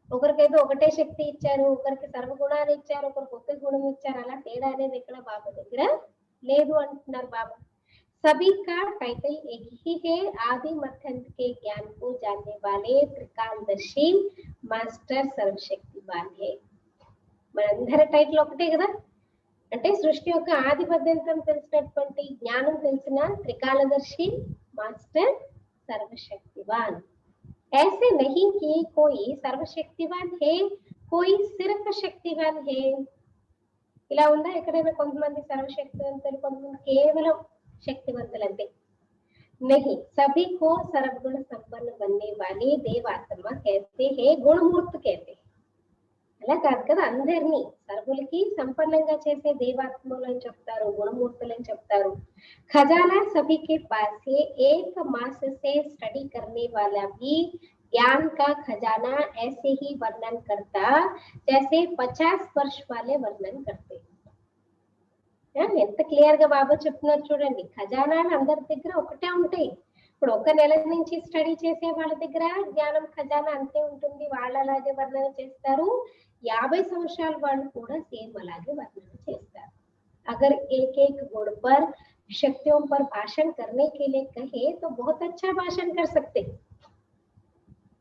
ఒకరికైతే ఒకటే శక్తి ఇచ్చారు, ఒకరికి సర్వగుణాలు ఇచ్చారు, ఒకరికి ఒకే గుణం ఇచ్చారు. అలా తేడా అనేది ఇక్కడ బాబా దగ్గర లేదు అంటున్నారు బాబా. सभी का टाइटल एक ही है, आदि मध्यांत के ज्ञान को जानने वाले त्रिकालदर्शी मास्टर सर्वशक्तिवान है. మనందరి టైటిల్ ఒకటే కదా, అంటే సృష్టి యొక్క ఆది మధ్యంతం తెలిసినటువంటి జ్ఞానం తెలిసిన త్రికాలదర్శి మాస్టర్ सर्वशक्तिवान. ऐसे नहीं कि कोई सर्वशक्तिवान है कोई सिर्फ शक्तिवान है. ఇలా ఉందా ఎక్కడైనా కొంతమంది సర్వశక్తివంతులు కొంతమంది కేవలం శక్తివంతులంటే. नहीं, सभी को सर्वगुण संपन्न बनने वाले देवात्मा कहते हैं, गुणमूर्त कहते हैं. అలా కాదు కదా, అందరినీ సర్వులకి సంపన్నంగా చేసే దేవాత్మలు అని చెప్తారు, గుణమూర్తులు అని చెప్తారు. खजाना सभी के पास है, एक मास से स्टडी करने वाला भी ज्ञान का खजाना ऐसे ही वर्णन करता जैसे 50 वर्ष वाले वर्णन करते. ఎంత క్లియర్ గా బాబా చెప్తున్నారు చూడండి. ఖజానాలు అందరి దగ్గర ఒకటే ఉంటాయి. ఇప్పుడు ఒక నెల నుంచి స్టడీ చేసే వాళ్ళ దగ్గర జ్ఞానం ఖజానా అంతే ఉంటుంది, వాళ్ళు అలాగే వర్ణన చేస్తారు. 50 సంవత్సరాల వాళ్ళు కూడా సేమ్ అలాగే వర్ణన చేస్తారు. अगर एक एक गुण पर शक्तियों पर भाषण करने के लिए कहे तो बहुत अच्छा भाषण कर सकते.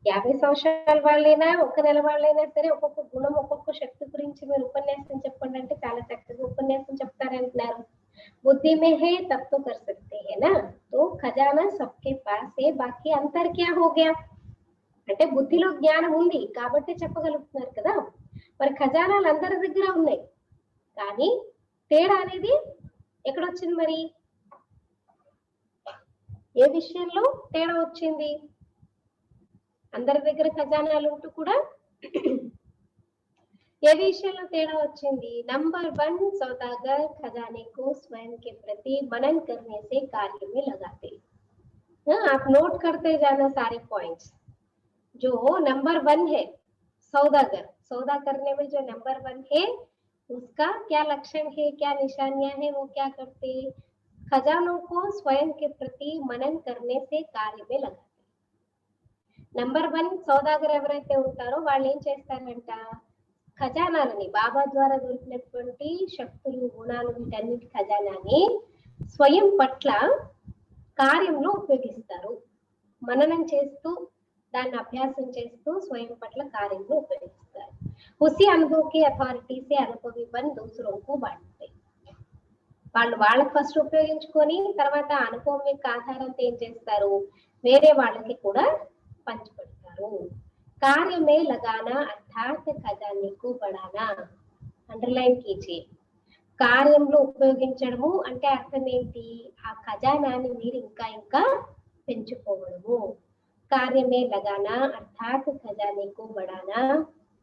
50 సంవత్సరాల వాళ్ళైనా ఒక నెల వాళ్ళైనా సరే ఒక్కొక్క గుణం ఒక్కొక్క శక్తి గురించి మీరు ఉపన్యాసం చెప్పండి అంటే చాలా చక్కగా ఉపన్యాసం చెప్తారంటున్నారు. बुद्धि में है तब तो कर सकते हैं ना. तो खजाना सबके पास है, बाकी अंतर क्या हो गया అంటే బుద్ధిలో జ్ఞానం ఉంది కాబట్టి చెప్పగలుగుతున్నారు కదా. మరి ఖజానాలు అందరి దగ్గర ఉన్నాయి, కానీ తేడా అనేది ఎక్కడొచ్చింది, మరి ఏ విషయంలో తేడా వచ్చింది. అందరి దగ్గర ఖజానాలు ఉంటూ కూడా ఏ విషయంలో తేడా వచ్చింది. नंबर 1, सौदागर खजाने को स्वयं के प्रति मनन करने से कार्य में लगाते. आप नोट करते जाना सारे पॉइंट्स. जो नंबर 1 है सौदागर, सौदा करने में जो नंबर 1 है उसका क्या लक्षण है, क्या निशानियां हैं, वो क्या करते. खजानों को स्वयं के प्रति मनन करने से कार्य में लगाते. నంబర్ 1 సౌదాగర్ ఎవరైతే ఉంటారో వాళ్ళు ఏం చేస్తారంట, ఖజానాలని బాబా ద్వారా దొరికినటువంటి శక్తులు గుణాలు వీటన్నిటి ఖజానాని స్వయం పట్ల కార్యంలో ఉపయోగిస్తారు. మననం చేస్తూ దాన్ని అభ్యాసం చేస్తూ స్వయం పట్ల కార్యంలో ఉపయోగిస్తారు. उसी अनुभव की अथॉरिटी से अनुभवी बन दूसरों को बांटते. వాళ్ళు వాళ్ళకి ఫస్ట్ ఉపయోగించుకొని తర్వాత అనుభవం యొక్క ఆధారంతో ఏం చేస్తారు, వేరే వాళ్ళకి కూడా పంచిపెడతారు. कार्य में लगाना अर्थात खजाने को बढ़ाना, అండర్లైన్ कीजिए. కార్యంలో ఉపయోగించడము అంటే అర్థం ఏంటి, ఆ ఖజానాన్ని మీరు ఇంకా ఇంకా పెంచుకోవడము. कार्य में लगाना अर्थात खजाने को बढ़ाना.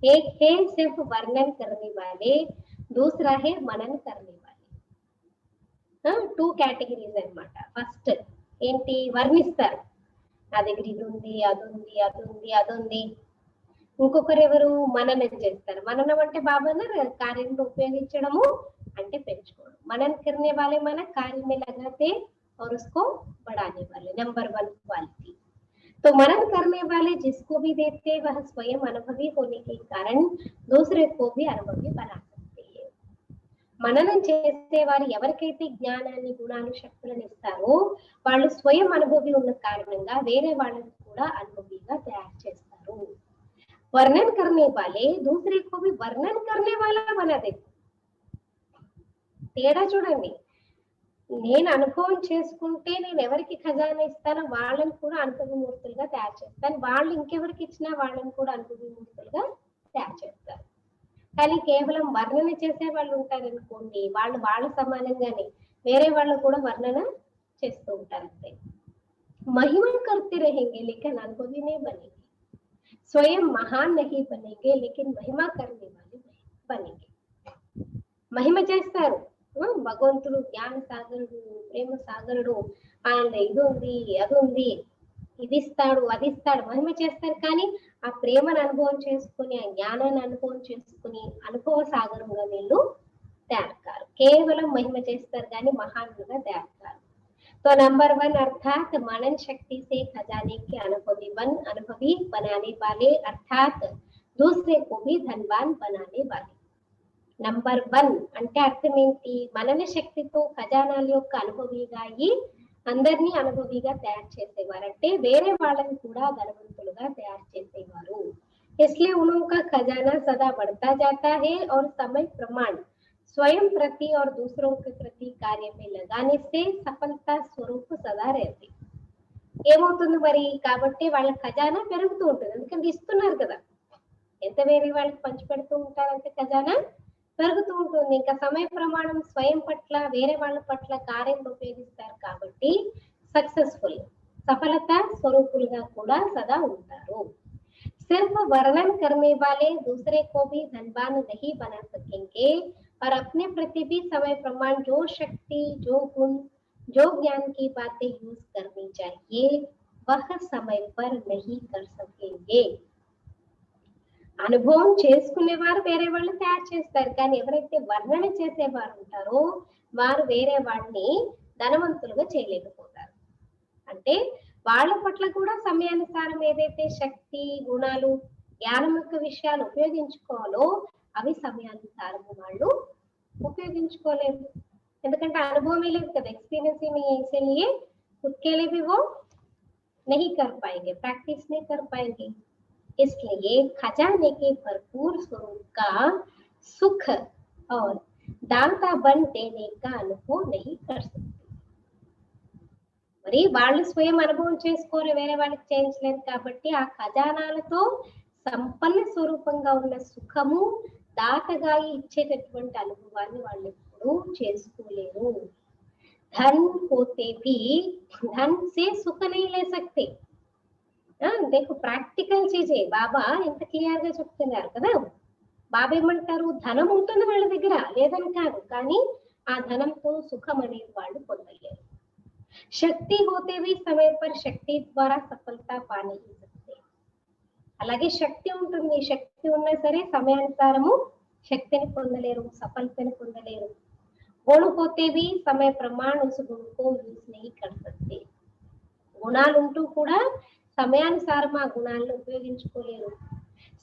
एक है सिर्फ वर्णन करने वाले, दूसरा है मनन करने वाले. టూ కేటగిరీస్ అన్నమాట. ఫస్ట్ ఏంటి, వర్ణిస్తారు, నా దగ్గర ఇది ఉంది, అది ఉంది, అది ఉంది, అది ఉంది. ఇంకొకరు ఎవరు, మననం చేస్తారు. మననం అంటే బాబా కార్యంలో ఉపయోగించడము అంటే పెంచుకోవడం. మనन करने वाले మన कार्य में लगाते और उसको बढ़ाने वाले, नंबर 1 क्वालिटी. तो मनन करने वाले जिसको भी देते वह स्वयं अनुभवी होने के कारण दूसरे को भी अनुभवी बना सकते हैं. మననం చేసేవారు ఎవరికైతే జ్ఞానాన్ని, గుణాలు, శక్తులను ఇస్తారో వాళ్ళు స్వయం అనుభవి ఉన్న కారణంగా వేరే వాళ్ళని కూడా అనుభవిగా తయారు చేస్తారు. वर्णन करने वाले दूसरे को भी वर्णन करने वाला बना देते. తేడా చూడండి, నేను అనుభవం చేసుకుంటే నేను ఎవరికి ఖజానా ఇస్తానో వాళ్ళని కూడా అనుభవమూర్తులుగా తయారు చేస్తాను, వాళ్ళు ఇంకెవరికి ఇచ్చినా వాళ్ళని కూడా అనుభవమూర్తులుగా తయారు చేస్తారు. కానీ కేవలం వర్ణన చేసే వాళ్ళు ఉంటారనుకోండి, వాళ్ళు వాళ్ళ సమానంగానే వేరే వాళ్ళు కూడా వర్ణన చేస్తూ ఉంటారు అంతే. మహిమ करते रहेंगे लेकिन अनुभवी नहीं बनेंगे. स्वयं महान नहीं बनेंगे लेकिन महिमा करने वाले बनेंगे. మహిమ చేస్తారు, భగవంతుడు జ్ఞాన సాగరుడు, ప్రేమ సాగరుడు, ఆయన ఇది ఉంది, అది ఉంది, ఇది ఇస్తాడు, అది ఇస్తాడు, మహిమ చేస్తారు. కానీ ఆ ప్రేమను అనుభవం చేసుకుని, ఆ జ్ఞానాన్ని అనుభవం చేసుకుని అనుభవ సాగరంగా వీళ్ళు తయారు కారు. కేవలం మహిమ చేస్తారు కానీ మహానులుగా తయారు కారు. तो नंबर 1 अर्थात मनन शक्ति से खजाने के अनुभवी बनाने वाले अर्थात दूसरे को भी धनवान बनाने वाले. నంబర్ 1 అంటే అర్థం ఏంటి, మనన శక్తితో ఖజానాల యొక్క అనుభవిగా అయ్యి అందరినీ అనుభవిగా తయారు చేసేవారు, అంటే వేరే వాళ్ళని కూడా ధనవంతులుగా తయారు చేసేవారు. इसलिए उनका खजाना सदा बढ़ता जाता है और समय प्रमाण स्वयं प्रति और दूसरों के प्रति कार्य में लगाने से सफलता स्वरूप सदा रहती. ఏమవుతుంది మరి, కాబట్టి వాళ్ళ ఖజానా పెరుగుతూ ఉంటుంది, ఎందుకంటే ఇస్తున్నారు కదా, ఎంత వేరే వాళ్ళకి పంచి పెడుతూ ఉంటారంటే ఖజానా పెరుగుతూ ఉంటుంది. ఇంకా సమయ ప్రమాణం స్వయం పట్ల వేరే వాళ్ళ పట్ల కార్యంలో ఉపయోగిస్తారు కాబట్టి సక్సెస్ఫుల్, సఫలత స్వరూపులుగా కూడా సదా ఉంటారు. सिर्फ वर्णन करने वाले दूसरे को भी धनवान नहीं बना सकेंगे और अपने प्रति भी समय प्रमाण जो शक्ति, जो गुण, जो ज्ञान की बातें यूज करनी चाहिए वह समय पर नहीं कर सकेंगे. అనుభవం చేసుకునేవారు వేరే వాళ్ళు తయారు చేస్తారు, కానీ ఎవరైతే వర్ణన చేసేవారు ఉంటారో వారు వేరే వాడిని ధనవంతులుగా చేయలేకపోతారు. అంటే వాళ్ళ పట్ల కూడా సమయానుసారం ఏదైతే శక్తి, గుణాలు, జ్ఞానం యొక్క విషయాలు ఉపయోగించుకోవాలో అవి సమయానుసారం వాళ్ళు ఉపయోగించుకోలేరు, ఎందుకంటే అనుభవమే లేదు కదా, एक्सपीरियंस ही नहीं है, इसलिए खुद के लिए भी वो नहीं कर पाएंगे, प्रैक्टिस नहीं कर पाएंगे. इसलिए खजाने के भरपूर स्वरूप का सुख और दाता बन देने का अनुभव नहीं कर सकते. మరి వాళ్ళు స్వయం అనుభవం చేసుకోరు, వేరే వాళ్ళకి చేయించలేదు కాబట్టి ఆ ఖజానాలతో సంపన్న స్వరూపంగా ఉన్న సుఖము, దాతగా ఇచ్చేటటువంటి అనుభవాన్ని వాళ్ళు ఎప్పుడు చేసుకోలేరు. ధన్ హోతే భీ ధన్ సే సుఖ నహీ లే సక్తే. देखो ప్రాక్టికల్ చీజే, బాబా ఎంత క్లియర్ గా చెప్తున్నారు కదా. బాబా ఏమంటారు, ధనం ఉంటుంది వాళ్ళ దగ్గర, లేదని కాదు, కానీ ఆ ధనంతో సుఖం అనేది వాళ్ళు పొందలేరు. శక్తి होते भी समय पर शक्ति द्वारा सफलता पा नहीं सकते. అలాగే శక్తి ఉంటుంది, శక్తి ఉన్నా సరే సమయానుసారము శక్తిని పొందలేరు, సఫలతని పొందలేరు. गुण होते भी समय प्रमाण उस गुण को यूज नहीं कर सकते. గుణాలు ఉంటూ కూడా సమయానుసారం ఆ గుణాలను ఉపయోగించుకోలేరు.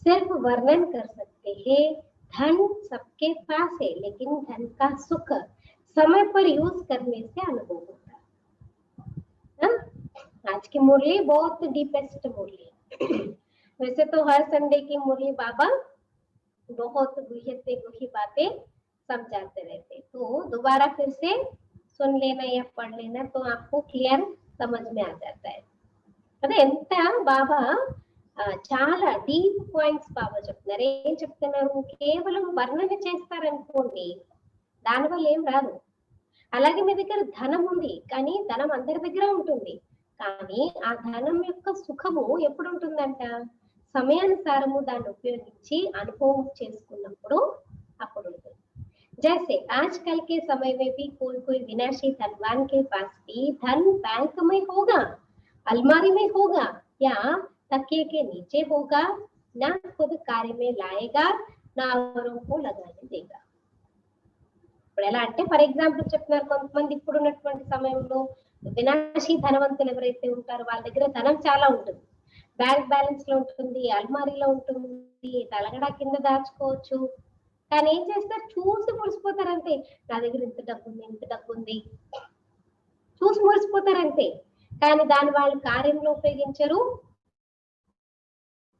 सिर्फ वर्णन कर सकते हैं, धन सबके पास है लेकिन धन का सुख समय पर यूज करने से अनुभव होता है. आज की मुरली बहुत डीपेस्ट मुरली है. वैसे तो हर संडे की मुरली बाबा बहुत गुह्य से गुह्य बातें समझाते रहते। तो दोबारा फिर से सुन लेना या पढ़ लेना तो आपको क्लियर समझ में आ जाता है। అదే ఎంత బాబా చాలా డీప్ పాయింట్స్ బాబా చెప్తున్నారు. ఏం చెప్తున్నారు? కేవలం వర్ణన చేస్తారనుకోండి, దానివల్ల ఏం రాదు. అలాగే మీ దగ్గర ధనం ఉంది, కానీ ధనం అందరి దగ్గర ఉంటుంది. కానీ ఆ ధనం యొక్క సుఖము ఎప్పుడు ఉంటుందంట? సమయానుసారము దాన్ని ఉపయోగించి అనుభవం చేసుకున్నప్పుడు అప్పుడు ఉంటుంది. जैसे आजकल के समय में भी कोई कोई विनाशी धनवान के पास भी धन बैंक में होगा, अलमारी में होगा या तकिए के नीचे होगा, ना खुद कार्य में लाएगा, ना औरों को लगाने देगा. ఇప్పుడు ఎలా అంటే ఫర్ ఎగ్జాంపుల్ చెప్తున్నారు, కొంతమంది ఇప్పుడు ఉన్నటువంటి సమయంలో వినాశీ ధనవంతులు ఎవరైతే ఉంటారో వాళ్ళ దగ్గర ధనం చాలా ఉంటుంది, బ్యాంక్ బ్యాలెన్స్ లో ఉంటుంది, అల్మారీలో ఉంటుంది, తలగడా కింద దాచుకోవచ్చు. కానీ ఏం చేస్తారు? చూసి మురిసిపోతారు అంతే. నా దగ్గర ఇంత డబ్బు ఉంది, ఇంత డబ్బు ఉంది, చూసి మురిసిపోతారు అంతే. కానీ దాన్ని వాళ్ళు కార్యంలో ఉపయోగించరు,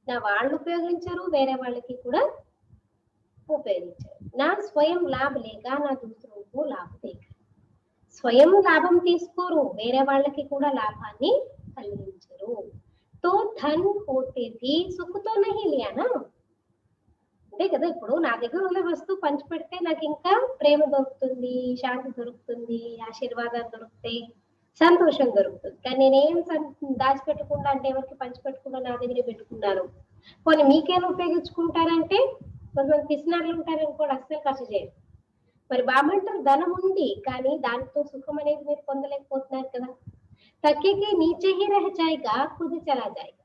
నా వాళ్ళు ఉపయోగించరు, వేరే వాళ్ళకి కూడా ఉపయోగించరు. నా స్వయం లాభ లేక నా దూసరోకు లాభ దేగా. స్వయం లాభం తీసుకోరు, వేరే వాళ్ళకి కూడా లాభాన్ని కలిగించరు. తో ధన్ హోతే భీ సుఖ్ తో నహీ లియా నా. అంతే కదా, ఇప్పుడు నా దగ్గర ఉన్న వస్తువు పంచి పెడితే నాకు ఇంకా ప్రేమ దొరుకుతుంది, శాంతి దొరుకుతుంది, ఆశీర్వాదాలు దొరుకుతాయి, సంతోషం దొరుకుతుంది. కానీ నేనేం దాచిపెట్టకుండా, అంటే ఎవరికి పంచి పెట్టకుండా నా దగ్గరే పెట్టుకున్నాను. కొన్ని మీకేనా ఉపయోగించుకుంటారంటే కొంతమంది పిసినారులు ఉంటారని కూడా అస్సలు ఖర్చు చేయరు. మరి బామంటారు ధనం ఉంది కానీ దానితో సుఖం అనేది మీరు పొందలేకపోతున్నారు కదా. తక్కికి నీచే హీ రహ జాయేగా, ఖుద్ చలా జాయేగా.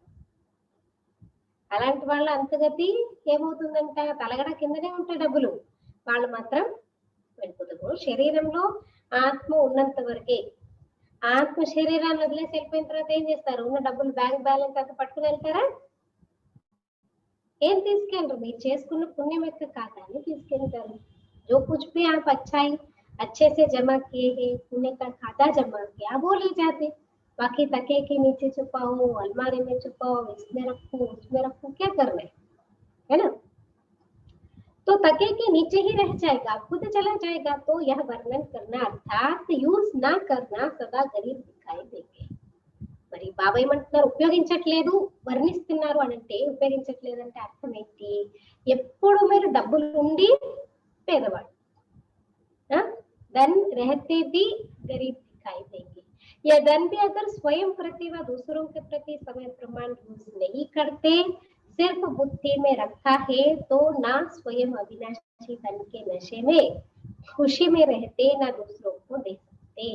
అలాంటి వాళ్ళ అంతగతి ఏమవుతుందంట? తలగడ కిందనే ఉంటాయి డబ్బులు, వాళ్ళు మాత్రం వెళ్ళిపోతారు. శరీరంలో ఆత్మ ఉన్నంత వరకే. ఆత్మ శరీరాన్ని వదిలేసి వెళ్ళిపోయిన తర్వాత ఏం చేస్తారు? ఉన్న డబ్బులు బ్యాంక్ బ్యాలెన్స్ అంతా పట్టుకుని వెళ్తారా? ఏం తీసుకెళ్ళరు. మీరు చేసుకున్న పుణ్యం యొక్క ఖాతాని తీసుకెళ్తారు. जो कुछ भी आप अच्छे से जमा किए हैं, पुण्य का खाता जमा किया, वो ले जाते. बाकी तकिए के नीचे छुपाओ, अलमारी में छुपाओ, इसमें रखो, उसमें रखो, क्या करना है ना? तो तकिए के नीचे ही रह जाएगा, खुद चला जाएगा. तो यह वर्णन करना अर्थात यूज ना करना सदा गरीब दिखाई देंगे. మరి బాబా ఏమంటున్నారు? ఉపయోగించట్లేదు, వర్ణిస్తున్నారు అని అంటే, ఉపయోగించట్లేదు అంటే అర్థం ఏంటి? ఎప్పుడు మీరు డబ్బులు ఉండి పేదవాడు, धन रहते भी गरीब दिखाई देंगे. यह धन भी अगर स्वयं प्रति व दूसरों के प्रति समय प्रमाण यूज नहीं करते, सिर्फ बुद्धि में रखा है, तो ना स्वयं अविनाशी धन के नशे में खुशी में रहते, ना दूसरों को दे सकते.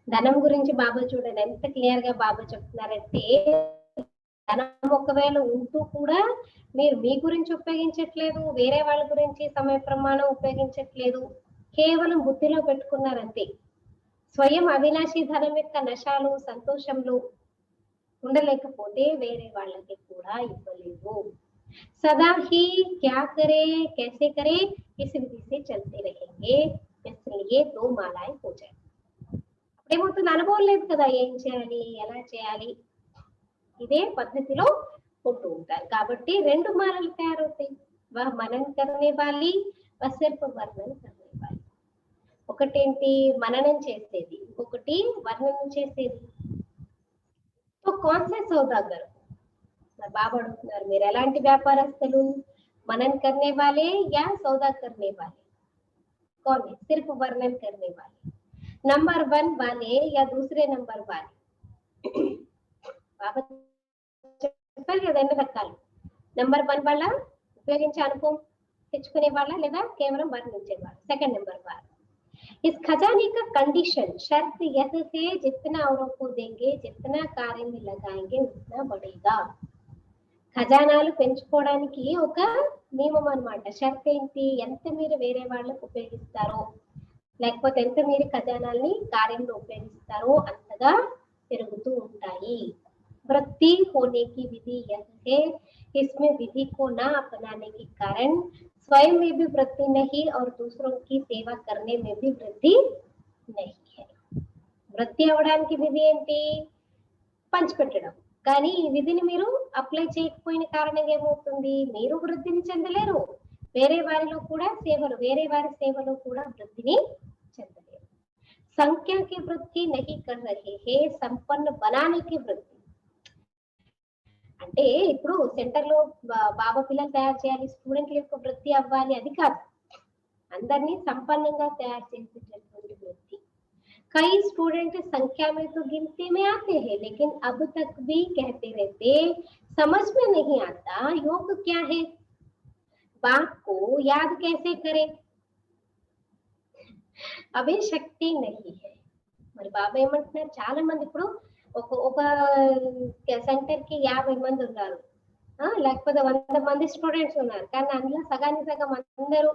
ధనం గురించి బాబా చూడండి ఎంత క్లియర్ గా బాబా చెప్తున్నారంటే, ధనం ఒకవేళ ఉంటూ కూడా మీరు మీ గురించి ఉపయోగించట్లేదు, వేరే వాళ్ళ గురించి సమయ ప్రమాణం ఉపయోగించట్లేదు, కేవలం బుద్ధిలో పెట్టుకున్నారంతే. స్వయం అవినాశీ ధనం యొక్క నశాలు సంతోషంలో ఉండలేకపోతే వేరే వాళ్ళకి కూడా ఇవ్వలేవు. సదా హీ క్యా కరే कैसे करे इस विधि से चलते रहेंगे, इसलिए दो मालाएं हो जाए. అప్పుడేమవుతుంది? అనుభవం లేదు కదా, ఏం చేయాలి, ఎలా చేయాలి, ఇదే పద్ధతిలో ఉంటూ ఉంటారు. కాబట్టి రెండు మాలలు తయారవుతాయి. వహ మనన్ కర్నే వాలి, వహ సిర్ఫ్ వర్ణన్ కర్నే వాలి. ఒకటేంటి? మననం చేసేది, ఇంకొకటి వర్ణనం చేసేది. तो कौन से सौदागर? బాబా అడుగుతున్నారు, మీరు ఎలాంటి వ్యాపారస్తులు? మనన్ కర్నే వాలే యా సౌదా కర్నే వాలే? कौन है? सिर्फ वर्णन करने वाले, नंबर 1 वाले या दूसरे नंबर वाले? బాబా చెప్పారు కదా ఎన్ని రకాలు. నెంబర్ 1 వాళ్ళ ఉపయోగించే అనుభవం తెచ్చుకునే వాళ్ళ, లేదా కేవలం వర్ణించే వాళ్ళ. సెకండ్ నెంబర్ వాళ్ళ. इस खजाने का कंडीशन शर्त यह है, जितना औरों को देंगे, जितना कार्य में लगाएंगे, उतना बढ़ेगा. ఖజానాలు పెంచుకోవడానికి ఒక నియమం అన్నమాట. షరత్ ఏంటి? ఎంత మీరు వేరే వాళ్ళకు ఉపయోగిస్తారో, లేకపోతే ఎంత మీరు ఖజానాల్ని కార్యంలో ఉపయోగిస్తారో అంతగా పెరుగుతూ ఉంటాయి. वृद्धि होने की विधि यह है, इसमें विधि को ना अपनाने के कारण स्वयं में भी वृद्धि नहीं और दूसरों की सेवा करने में भी वृद्धि नहीं है. వృద్ధి అవడానికి విధి ఏంటి? పంచిపెట్టడం. కానీ ఈ విధిని మీరు అప్లై చేయకపోయిన కారణంగా ఏమవుతుంది? మీరు వృద్ధిని చెందలేరు, వేరే వారిలో కూడా సేవలు వేరే వారి సేవలో కూడా వృద్ధిని చెందలేరు. संख्या की वृद्धि नहीं कर रहे हैं, संपन्न बनाने की वृद्धि. అంటే ఇప్పుడు సెంటర్ లో బాబా పిల్లలు తయారు చేయాలి, స్టూడెంట్ల యొక్క వృద్ధి అవ్వాలి, అది కాదు. అందరినీ సంపన్నంగా తయారు చేసేటటువంటి వృద్ధి. कई स्टूडेंट संख्या में तो गिनती में आते हैं, लेकिन अब तक भी कहते रहते समझ में नहीं आता योग क्या है, बात को याद कैसे करें, అవే శక్తి నహి హై. మరి బాబా ఏమంటున్నారు, చాలా మంది ఇప్పుడు ఒక సెంటర్ కి 50 మంది ఉన్నారు, లేకపోతే 100 మంది స్టూడెంట్స్ ఉన్నారు, కానీ అందులో సగానికి సగం అందరూ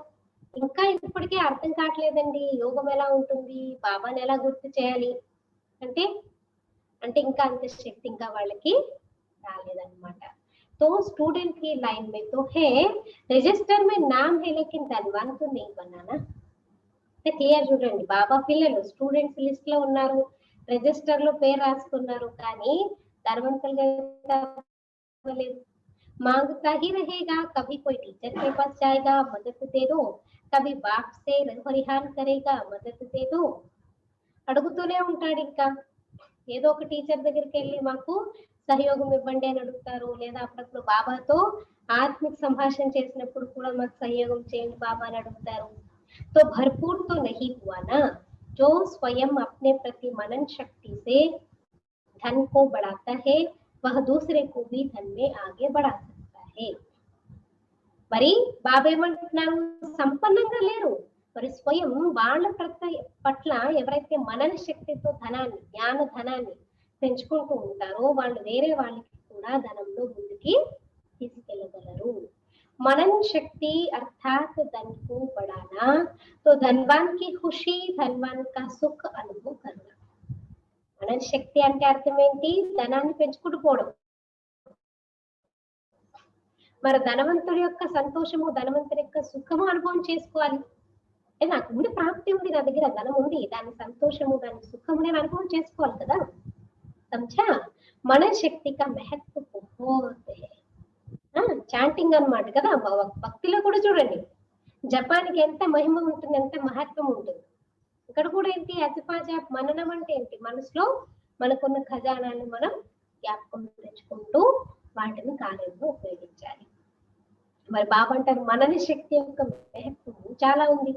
ఇంకా ఇప్పటికే అర్థం కావట్లేదండి యోగం ఎలా ఉంటుంది, బాబాని ఎలా గుర్తు చేయాలి అంటే అంటే ఇంకా అంత శక్తి ఇంకా వాళ్ళకి రాలేదన్నమాట. तो स्टूडेंट की लाइन में तो है, रजिस्टर में नाम है लेकिन धनवान तो नहीं बनाना. క్లియర్ చూడండి, బాబా పిల్లలు స్టూడెంట్స్ లిస్ట్ లో ఉన్నారు, రిజిస్టర్ లో పేరు రాసుకున్నారు, కానీ ధనవంతులుగా లేదు. मांगता ही रहेगा, कभी कोई टीचर के पास जाएगा मदद दे दो, कभी बाप से परिहान करेगा मदद दे दो. అడుగుతూనే ఉంటాడు, ఇంకా ఏదో ఒక టీచర్ దగ్గరికి వెళ్ళి మాకు సహయోగం ఇవ్వండి అని అడుగుతారు, లేదా అప్పుడప్పుడు బాబాతో ఆత్మిక సంభాషణ చేసినప్పుడు కూడా మాకు సహయోగం చేయండి బాబా అని అడుగుతారు. तो भरपूर तो नहीं हुआ ना, जो स्वयं अपने प्रति मनन शक्ति से धन को बढ़ाता है वह दूसरे को भी धन में आगे बढ़ा सकता है. మరి బాబా ఏమంటున్నారు, సంపన్నంగా లేరు, మరి స్వయం వాళ్ళ పట్ల ఎవరైతే మనన శక్తితో ధనాన్ని జ్ఞాన ధనాన్ని పెంచుకుంటూ ఉంటారో వాళ్ళు వేరే వాళ్ళకి కూడా ధనంలో ముందుకి తీసుకెళ్ళగలరు. मनन शक्ति अर्थात धन को बढ़ाना, तो धनवान की खुशी धनवान का सुख अनुभव करना. मनन शक्ति అంటే అర్థం ఏంటి, ధనాన్ని పెంచుకుంటూ పోవడం. మరి ధనవంతుడి యొక్క సంతోషము ధనవంతుడి యొక్క సుఖము అనుభవం చేసుకోవాలి. నాకు ఉంది, ప్రాప్తి ఉంది, నా దగ్గర ధనం ఉంది, దాని సంతోషము దాని సుఖము నేను అనుభవం చేసుకోవాలి కదా. समझा, मनन शक्ति का महत्व बहुत है. చాంటింగ్ అన్నమాట కదా. భక్తిలో కూడా చూడండి, జపానికి ఎంత మహిమ ఉంటుంది, ఎంత మహత్వం ఉంటుంది. ఇక్కడ కూడా ఏంటి, అజపాజాప్ మననం అంటే ఏంటి, మనసులో మనకున్న ఖజానాన్ని మనం జ్ఞాపకం తెచ్చుకుంటూ వాటిని కార్యంలో ఉపయోగించాలి. మరి బాబా అంటారు మనన శక్తి యొక్క మహత్వం చాలా ఉంది.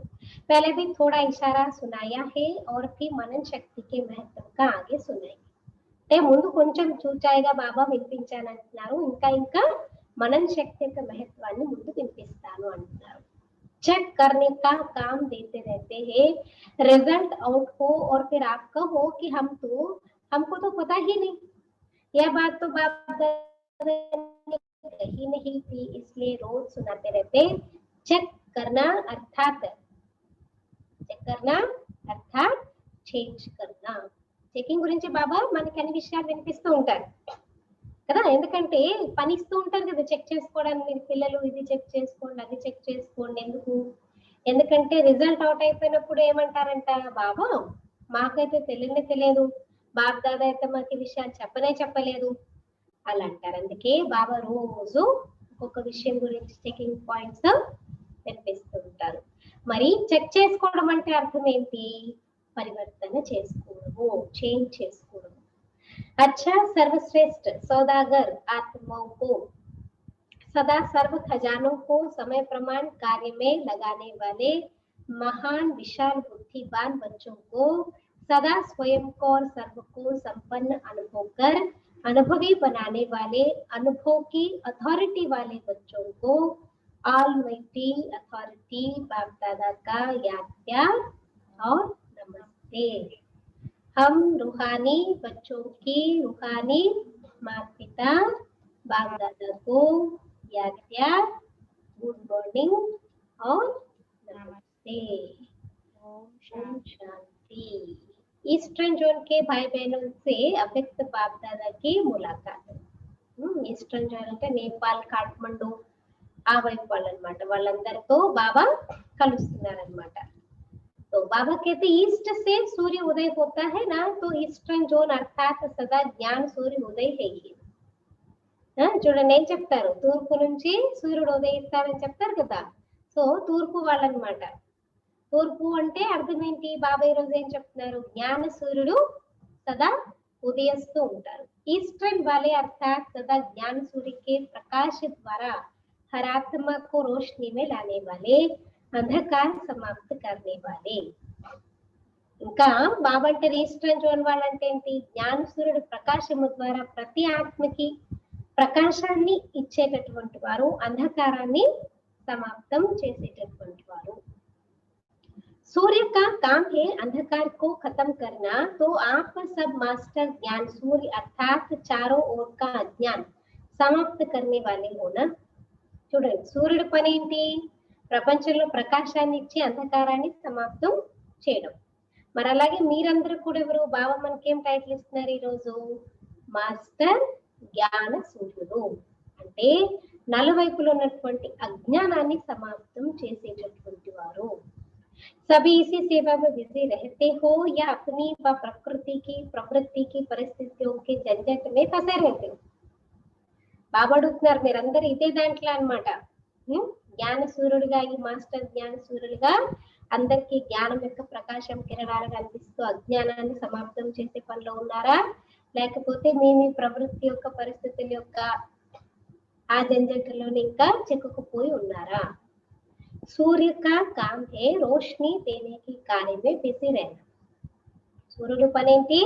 पहले भी थोड़ा इशारा सुनाया है और फिर मनन शक्ति के महत्व का आगे सुनाएंगे. అంటే ముందు కొంచెం చూచాయిగా బాబా వినిపించాను అంటున్నారు, ఇంకా ఇంకా मनन शक्ति का महत्वाన్ని ముందు వినిపిస్తాను అంటున్నారు. चेक करने का काम देते रहते हैं, रिजल्ट आउट हो और फिर आप कहो कि हमको तो पता ही नहीं, यह बात तो बाप ने कही नहीं थी, इसलिए रोज सुनाते रहते. चेक करना अर्थात చేంజ్ करना. చెకింగ్ గురించి బాబా మనకి అన్ని విషయాలు వినిపిస్తూ ఉంటారు కదా, ఎందుకంటే పని ఇస్తూ ఉంటారు కదా చెక్ చేసుకోవడానికి. మీరు పిల్లలు ఇది చెక్ చేసుకోండి, అది చెక్ చేసుకోండి, ఎందుకంటే రిజల్ట్ అవుట్ అయిపోయినప్పుడు ఏమంటారంట, బాబా మాకైతే తెలియదు, బాబు దాదా అయితే మాకు ఈ విషయాలు చెప్పలేదు అలా అంటారు. అందుకే బాబా రోజు ఒక్కొక్క విషయం గురించి చెకింగ్ పాయింట్స్ వినిపిస్తూ ఉంటారు. మరి చెక్ చేసుకోవడం అంటే అర్థం ఏంటి, పరివర్తన చేసుకోవడము, చేంజ్ చేసుకోవడం. अच्छा सर्वश्रेष्ठ सौदागर आत्माओं को सदा सर्व खजानों को समय प्रमाण कार्य में लगाने वाले महान विशाल बुद्धिमान बच्चों को सदा स्वयं को और सर्व को संपन्न अनुभव कर अनुभवी बनाने वाले अनुभव की अथॉरिटी वाले बच्चों को ऑलमाइटी अथॉरिटी बाप दादा का याद प्यार और नमस्ते. हम रूहानी बच्चों की रूहानी माता पिता बाप दादा को याद प्यार, गुड मॉर्निंग और नमस्ते. ओम शांति. ईस्टर्न जोन के भाई बहनों से अव्यक्त बाप दादा की मुलाकात. ఈస్టర్న్ జోన్ అంటే నేపాల్, కాఠ్మండు ఆ వైపు వాళ్ళు అనమాట, వాళ్ళందరితో బాబా కలుస్తున్నారనమాట. तो बाबा कहते ईस्ट से सूर्य उदय होता है ना, तो ईस्टर्न जोन अर्थात सदा ज्ञान सूर्य उदय है ही. చూడండి ఏం చెప్తారు, తూర్పు నుంచి సూర్యుడు ఉదయిస్తారని చెప్తారు కదా. సో సో తూర్పు వాళ్ళనమాట. తూర్పు అంటే అర్థం ఏంటి? బాబా ఈ రోజు ఏం చెప్తున్నారు? జ్ఞాన సూర్యుడు सदा उदयस्तु ఉంటారు. ईस्टर्न वाले अर्थात सदा ज्ञान सूर्य के प्रकाश द्वारा हर आत्मा को रोशनी में लाने वाले, अंधकार समाप्त करने वाले. ఇంకా బాబా అంటే ఈస్టర్న్ జోన్ వాళ్ళంటే ఏంటి? జ్ఞాన సూర్యుడు ప్రకాశము ద్వారా ప్రతి ఆత్మకి ప్రకాశాన్ని ఇచ్చేటటువంటి వారు, అంధకారాన్ని సమాప్తం చేసేటటువంటి వారు. सूर्य का काम है अंधकार को खत्म करना, तो आप सब मास्टर ज्ञान सूर्य अर्थात चारों ओर का अज्ञान समाप्त करने वाले हो ना. చూడండి, సూర్యుడి పని ఏంటి? ప్రపంచంలో ప్రకాశాన్ని ఇచ్చి అంధకారాన్ని సమాప్తం చేయడం. మరి అలాగే మీరందరూ కూడా ఎవరు? బాబా మనకేం టైటిల్ ఇస్తున్నారు ఈరోజు? మాస్టర్ జ్ఞాన సూర్యుడు. అంటే నలువైపులో ఉన్నటువంటి అజ్ఞానాన్ని సమాప్తం చేసేటటువంటి వారు. सभी इसी सेवा में बिजी रहते हो या अपनी व प्रवृत्ति की परिस्थितियों के झंझट में फंसे रहते हो. బాబా అడుగుతున్నారు, మీరందరూ ఇదే దాంట్లో అన్నమాట. జ్ఞాన సూర్యుడిగా, ఈ మాస్టర్ జ్ఞాన సూర్యుడిగా అందరికీ జ్ఞానం యొక్క ప్రకాశం కిరణాలు కనిపిస్తూ అజ్ఞానాన్ని సమాప్తం చేసే పనిలో ఉన్నారా? లేకపోతే మీ మీ ప్రవృత్తి యొక్క పరిస్థితుల యొక్క ఆ జంజట్లోని ఇంకా చిక్కుకుపోయి ఉన్నారా? सूर्य का काम है रोशनी देने के कार्य में बिजी रहना. సూర్యుడు పని ఏంటి?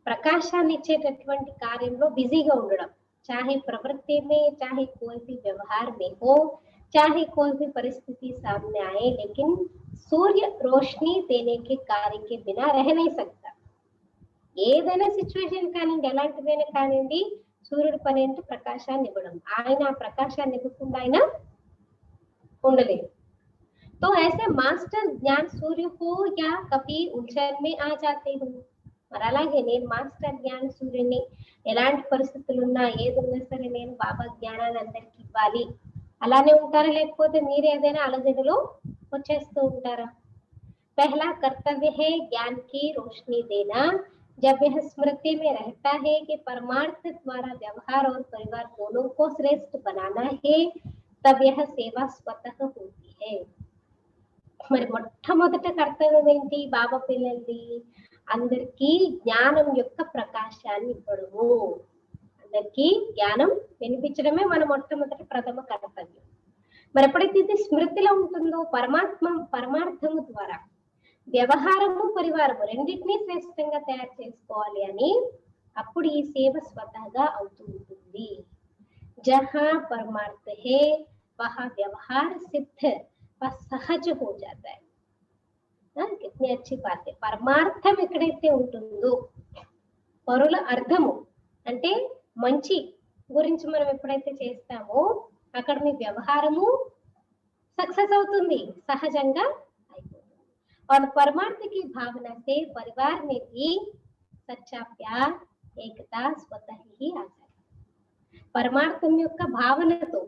ప్రకాశాన్ని ఇచ్చేటటువంటి కార్యంలో బిజీగా ఉండడం. चाहे प्रवृत्ति में, चाहे कोई भी व्यवहार में हो, चाहे कोई भी परिस्थिति सामने आए, लेकिन सूर्य रोशनी देने के कार्य के बिना रह नहीं सकता. ఏదైనా సిచ్యువేషన్ కానివ్వండి, ఎలాంటిదైనా కానివ్వండి, సూర్యుడు పని ఏంటి? ప్రకాశాన్ని ఇవ్వడం. ఆయన ఆ ప్రకాశాన్ని ఇవ్వకుండా ఆయన ఉండలేదు. तो ऐसे मास्टर ज्ञान सूर्य हो या कभी उलझन में आ जाते हो. మరి అలాగే నేను మాస్టర్ జ్ఞాన సూర్యుని, ఎలాంటి పరిస్థితులు ఉన్నా ఏదున్నా సరే నేను బాబా జ్ఞానాన్ని అందరికి ఇవ్వాలి అలానే ఉంటారా? లేకపోతే మీరు ఏదైనా అలజడిలో వచ్చేస్తూ ఉంటారా? पहला कर्तव्य है ज्ञान की रोशनी देना. जब यह स्मृति में रहता है कि परमार्थ द्वारा व्यवहार और परिवार दोनों को श्रेष्ठ बनाना है, तब यह सेवा स्वतः होती है. మరి మొట్టమొదట కర్తవ్యం ఏంటి? బాబా పిల్లల్ని అందరికీ జ్ఞానం యొక్క ప్రకాశాన్ని ఇవ్వడము, అందరికీ జ్ఞానం వినిపించడమే మన మొట్టమొదటి ప్రథమ కర్తవ్యం. మరి ఎప్పుడైతే ఇది స్మృతిలో ఉంటుందో, పరమార్థము ద్వారా వ్యవహారము పరివారము రెండింటినీ శ్రేష్టంగా తయారు చేసుకోవాలి అని, అప్పుడు ఈ సేవ స్వతహాగా అవుతూ ఉంటుంది. జహా పరమార్థ హే వహా వ్యవహార సిద్ధ सहज हो जाता है. कितनी अच्छी बात है. పరమార్థం ఎక్కడైతే ఉంటుందో, పరుల అర్థము అంటే మంచి గురించి మనం ఎప్పుడైతే చేస్తామో అక్కడ మీ వ్యవహారము సక్సెస్ అవుతుంది, సహజంగా అయిపోతుంది. और परमार्थ की भावना से परिवार में भी सच्चा प्यार एकता स्वतः ही आ जाए. పరమార్థం యొక్క భావనతో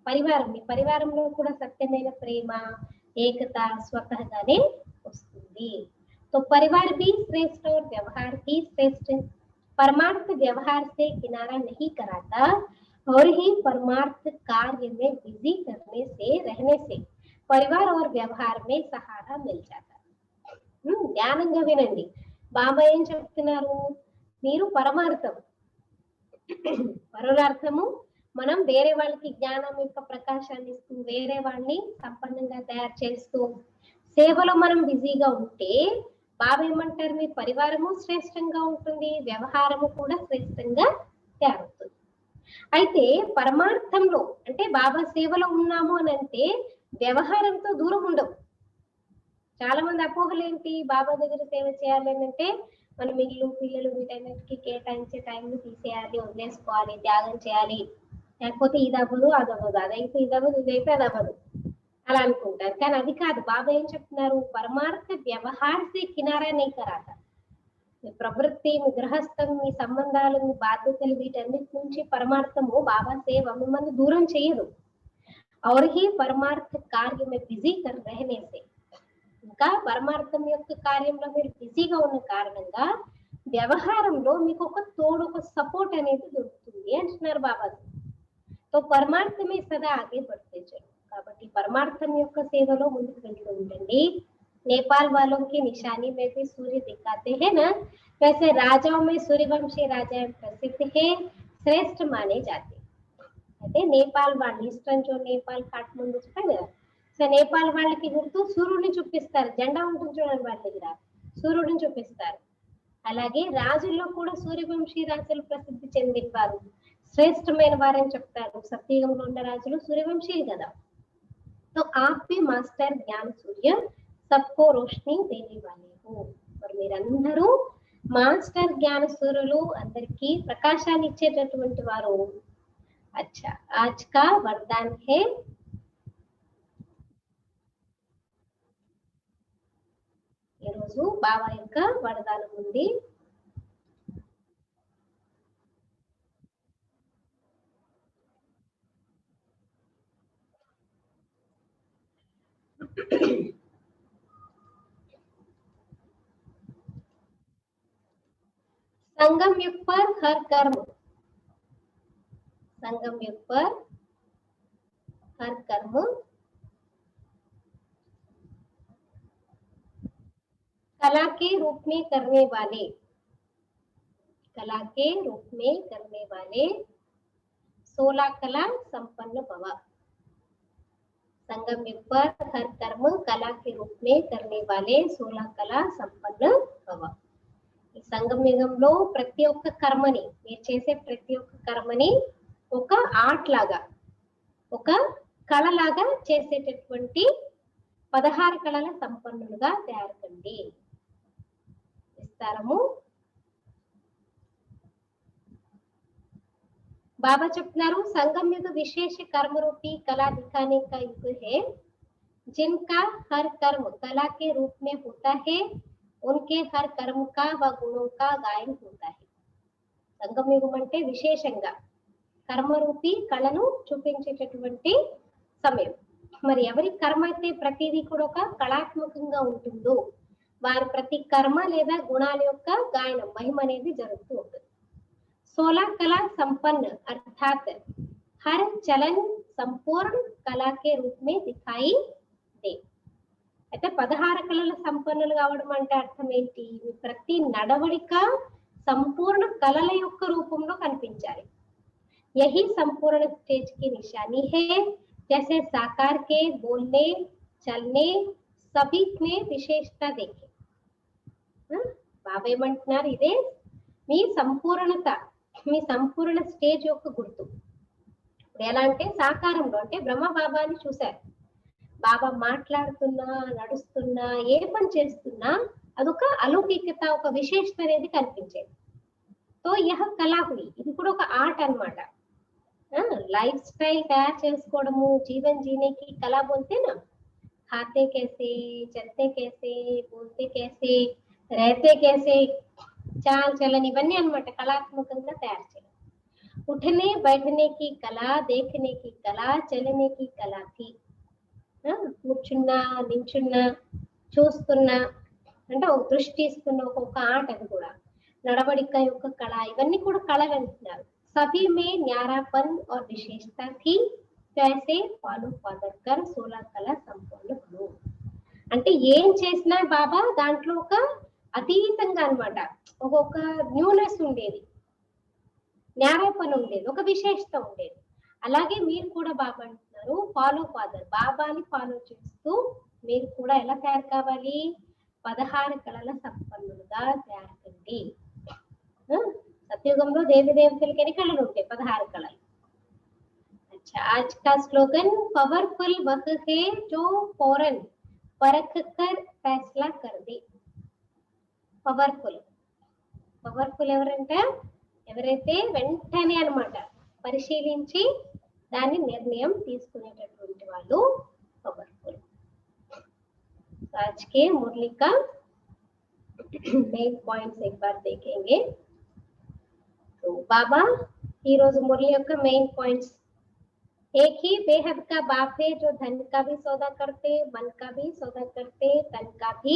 పరివారంలో కూడా సత్యమైన ప్రేమ, ఏకత స్వతహాగానే వస్తుంది. तो परिवार भी श्रेष्ठ और व्यवहार भी श्रेष्ठ. परमार्थ व्यवहार से किनारा नहीं कराता और ही परमार्थ कार्य में बिजी रहने से परिवार और व्यवहार में सहारा मिल जाता. ధ్యానంగా వినండి, బాబా ఏం చెప్తున్నారు? మీరు పరమార్థం, పరులార్థము మనం వేరే వాళ్ళకి జ్ఞానం యొక్క ప్రకాశాన్ని ఇస్తూ, వేరే వాళ్ళని సంపన్నంగా తయారు చేస్తూ సేవలో మనం బిజీగా ఉంటే బాబా ఏమంటారు? మీ పరివారము శ్రేష్టంగా ఉంటుంది, వ్యవహారము కూడా శ్రేష్టంగా తయారవుతుంది. అయితే పరమార్థంలో అంటే బాబా సేవలో ఉన్నాము అని అంటే వ్యవహారంతో దూరం ఉండవు. చాలా మంది అపోహలు ఏంటి? బాబా దగ్గర సేవ చేయాలి అని అంటే మనం ఇల్లు పిల్లలు వీటన్నిటికీ కేటాయించే టైంని తీసేయాలి, వదిలేసుకోవాలి, త్యాగం చేయాలి, లేకపోతే ఇది అవ్వదు అది అవ్వదు, అదైతే ఇది అవ్వదు, ఇదైతే అది అవ్వదు అలా అనుకుంటారు. కానీ అది కాదు. బాబా ఏం చెప్తున్నారు? పరమార్థ వ్యవహార సే కినారా నీ కరాత. మీ ప్రవృత్తి, మీ గృహస్థం, మీ సంబంధాలు, మీ బాధ్యతలు వీటన్నిటి నుంచి పరమార్థము బాబా సేవ మిమ్మల్ని దూరం చేయదు. और ही परमार्थ कार्य में बिजी कर रहने से, ఇంకా పరమార్థం యొక్క కార్యంలో మీరు బిజీగా ఉన్న కారణంగా వ్యవహారంలో మీకు ఒక తోడు, ఒక సపోర్ట్ అనేది దొరుకుతుంది అంటున్నారు బాబా. तो परमार्थ में सदा आगे बढ़ते चलो. కాబట్టి పరమార్థం యొక్క సేవలో ముందుకు వెళ్తూ ఉండండి. नेपाल वालों की निशानी में भी सूर्य दिखाते हैं ना, वैसे राजाओं में सूर्यवंशी राजा प्रसिद्ध है, श्रेष्ठ माने जाते। అయితే నేపాల్ వాళ్ళు ఈస్టర్న్ జోన్ నేపాల్ కాఠ్మండు చెప్పారు కదా, సో నేపాల్ వాళ్ళకి గుర్తు సూర్యుడిని చూపిస్తారు, జెండా ఉంటుంది చూడండి వాళ్ళ దగ్గర, సూర్యుడిని చూపిస్తారు. అలాగే రాజుల్లో కూడా సూర్యవంశీ రాజులు ప్రసిద్ధి చెందిన వారు, శ్రేష్టమైన వారని చెప్తారు. సత్యయుగంలో ఉన్న రాజులు సూర్యవంశీయులు కదా. तो आप भी मास्टर ज्ञान सूर्य सबको रोशनी देने वाले हो, और మీరందరూ మాస్టర్ జ్ఞాన సూర్యులు, అందరికీ ప్రకాశాన్ని ఇచ్చేటటువంటి వారు. अच्छा आज का वरदान है, ఈ రోజు బాబా యొక్క వరదానం ఉంది. संगम युग पर हर कर्म, संगम युग पर हर कर्म कला के रूप में करने वाले, कला के रूप में करने वाले 16 कला संपन्न भव। संगम युग पर हर कर्म कला के रूप में करने वाले 16 कला संपन्न भव। ఈ సంగమ యుగంలో ప్రతి ఒక్క కర్మని, మీరు చేసే ప్రతి ఒక్క కర్మని ఒక ఆర్ట్ లాగా, ఒక కళ లాగా చేసేటటువంటి 16 కళల సంపన్నులుగా తయారు కండి. విస్తారము बाबा చెప్తున్నారు, संगम युग विशेष कर्म रूपी कला दिखाने का युग है, जिनका हर कर्म कला के रूप में होता है, उनके हर कर्म का व गुणों का गायन होता है। సంగమ యుగం అంటే విశేషంగా కర్మరూపి కళను చూపించేటటువంటి సమయం. మరి ఎవరి కర్మ అయితే ప్రతిదీ కూడా ఒక కళాత్మకంగా ఉంటుందో వారి ప్రతి కర్మ లేదా గుణాల యొక్క గాయనం, మహిమ అనేది జరుగుతూ ఉంటుంది. 16 कला संपन्न अर्थात हर चलन संपूर्ण कला के रूप में दिखाई दे। అయితే 16 కళల సంపన్నులు కావడం అంటే అర్థం ఏంటి? ప్రతి నడవడిక సంపూర్ణ కళల యొక్క రూపంలో కనిపించాలి. यही संपूर्ण स्टेज की निशानी है, जैसे साकार के बोलने चलने सभी में विशेषता देखे। బాబా ఏమంటున్నారు, ఇదే మీ సంపూర్ణత, మీ సంపూర్ణ స్టేజ్ యొక్క గుర్తు. ఎలా అంటే సాకారంలో, అంటే బ్రహ్మ బాబాని చూశారు, బాబా మాట్లాడుతున్నా నడుస్తున్నా ఏ పని చేస్తున్నా అదొక అలౌకికత, ఒక విశేషత అనేది కనిపించేది. తో యహ కళా హుయి, ఇది కూడా ఒక ఆర్ట్ అన్నమాట. లైఫ్ స్టైల్ తయారు చేసుకోవడము, జీవన్ జీనేకి కళా బోల్తేనా, खाते कैसे, चलते कैसे, बोलते कैसे, रहते कैसे, चाल चलन ఇవన్నీ అన్నమాట కళాత్మకంగా తయారు చేయడం. उठने बैठने की कला, देखने की कला, चलने की कला थी. కూర్చున్నా నించున్నా చూస్తున్నా అంటే ఒక దృష్టి ఇస్తున్న ఒక ఆట, అది కూడా నడవడిక యొక్క కళ, ఇవన్నీ కూడా కళలు అంటున్నారు. सभी में न्यारापन और विशेषता थी, वैसे फॉलो फादर कर 16 कला संपन्न हो. అంటే ఏం చేసినా బాబా దాంట్లో ఒక అతీతంగా అన్నమాట, ఒక న్యూనెస్ ఉండేది, న్యారాపన ఉండేది, ఒక విశేషత ఉండేది. అలాగే మీరు కూడా బాబా అంటున్నారు, ఫాలో ఫాదర్, బాబాని ఫాలో చేస్తూ మీరు కూడా ఎలా తయారు కావాలి? 16 కళల సంపన్నులుగా తయారు కండి. సత్యుగంలో దేవి దేవతలకి ఎన్ని కళలు ఉంటాయి? 16 కళలు. अच्छा, आज का स्लोगन पावरफुल वह है जो फौरन परख कर फैसला कर दे. పవర్ఫుల్, పవర్ఫుల్ ఎవరంటే ఎవరైతే వెంటనే అన్నమాట పరిశీలించి దాని నిర్ణయం తీసుకునేటటువంటి వాళ్ళు పవర్ఫుల్. आज के मुरली का मेन पॉइंट्स एक बार देखेंगे. तो बाबा ఈ రోజు మురళి యొక్క మెయిన్ పాయింట్స్, एक ही बेहद का बाप है जो धन का भी सौदा करते, मन का भी सौदा करते, तन का भी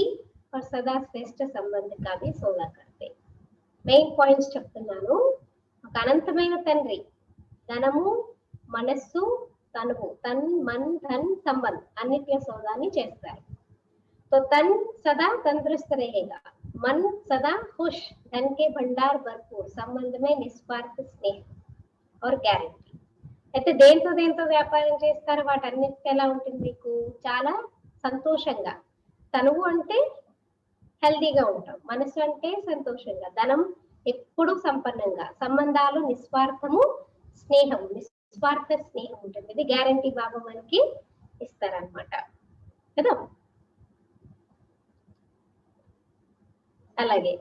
और सदा श्रेष्ठ संबंध का भी सौदा करते. మెయిన్ పాయింట్స్ చెప్తున్నాను. ఒక అనంతమైన తండ్రి ధనము, మనస్సు, తనువు, తన్ మన్ ధన్ సంబంధ్ అన్నిటి సౌదాన్ని చేస్తారు. तो तन सदा तंदुरुस्त रहेगा, मन सदा खुश, धन के भंडार भरपूर, संबंध में निस्वार्थ स्नेह और గ్యారెంటీ. అయితే దేంతో వ్యాపారం చేస్తారు, వాటన్నిటికీ ఎలా ఉంటుంది మీకు, చాలా సంతోషంగా. తనువు అంటే హెల్దీగా ఉంటాం, మనసు అంటే సంతోషంగా, ధనం ఎప్పుడు సంపన్నంగా, సంబంధాలు నిస్వార్థము, స్నేహం నిస్వార్థ స్నేహం ఉంటుంది. ఇది గ్యారెంటీ బాబా మనకి ఇస్తారనమాట కదా. అలాగే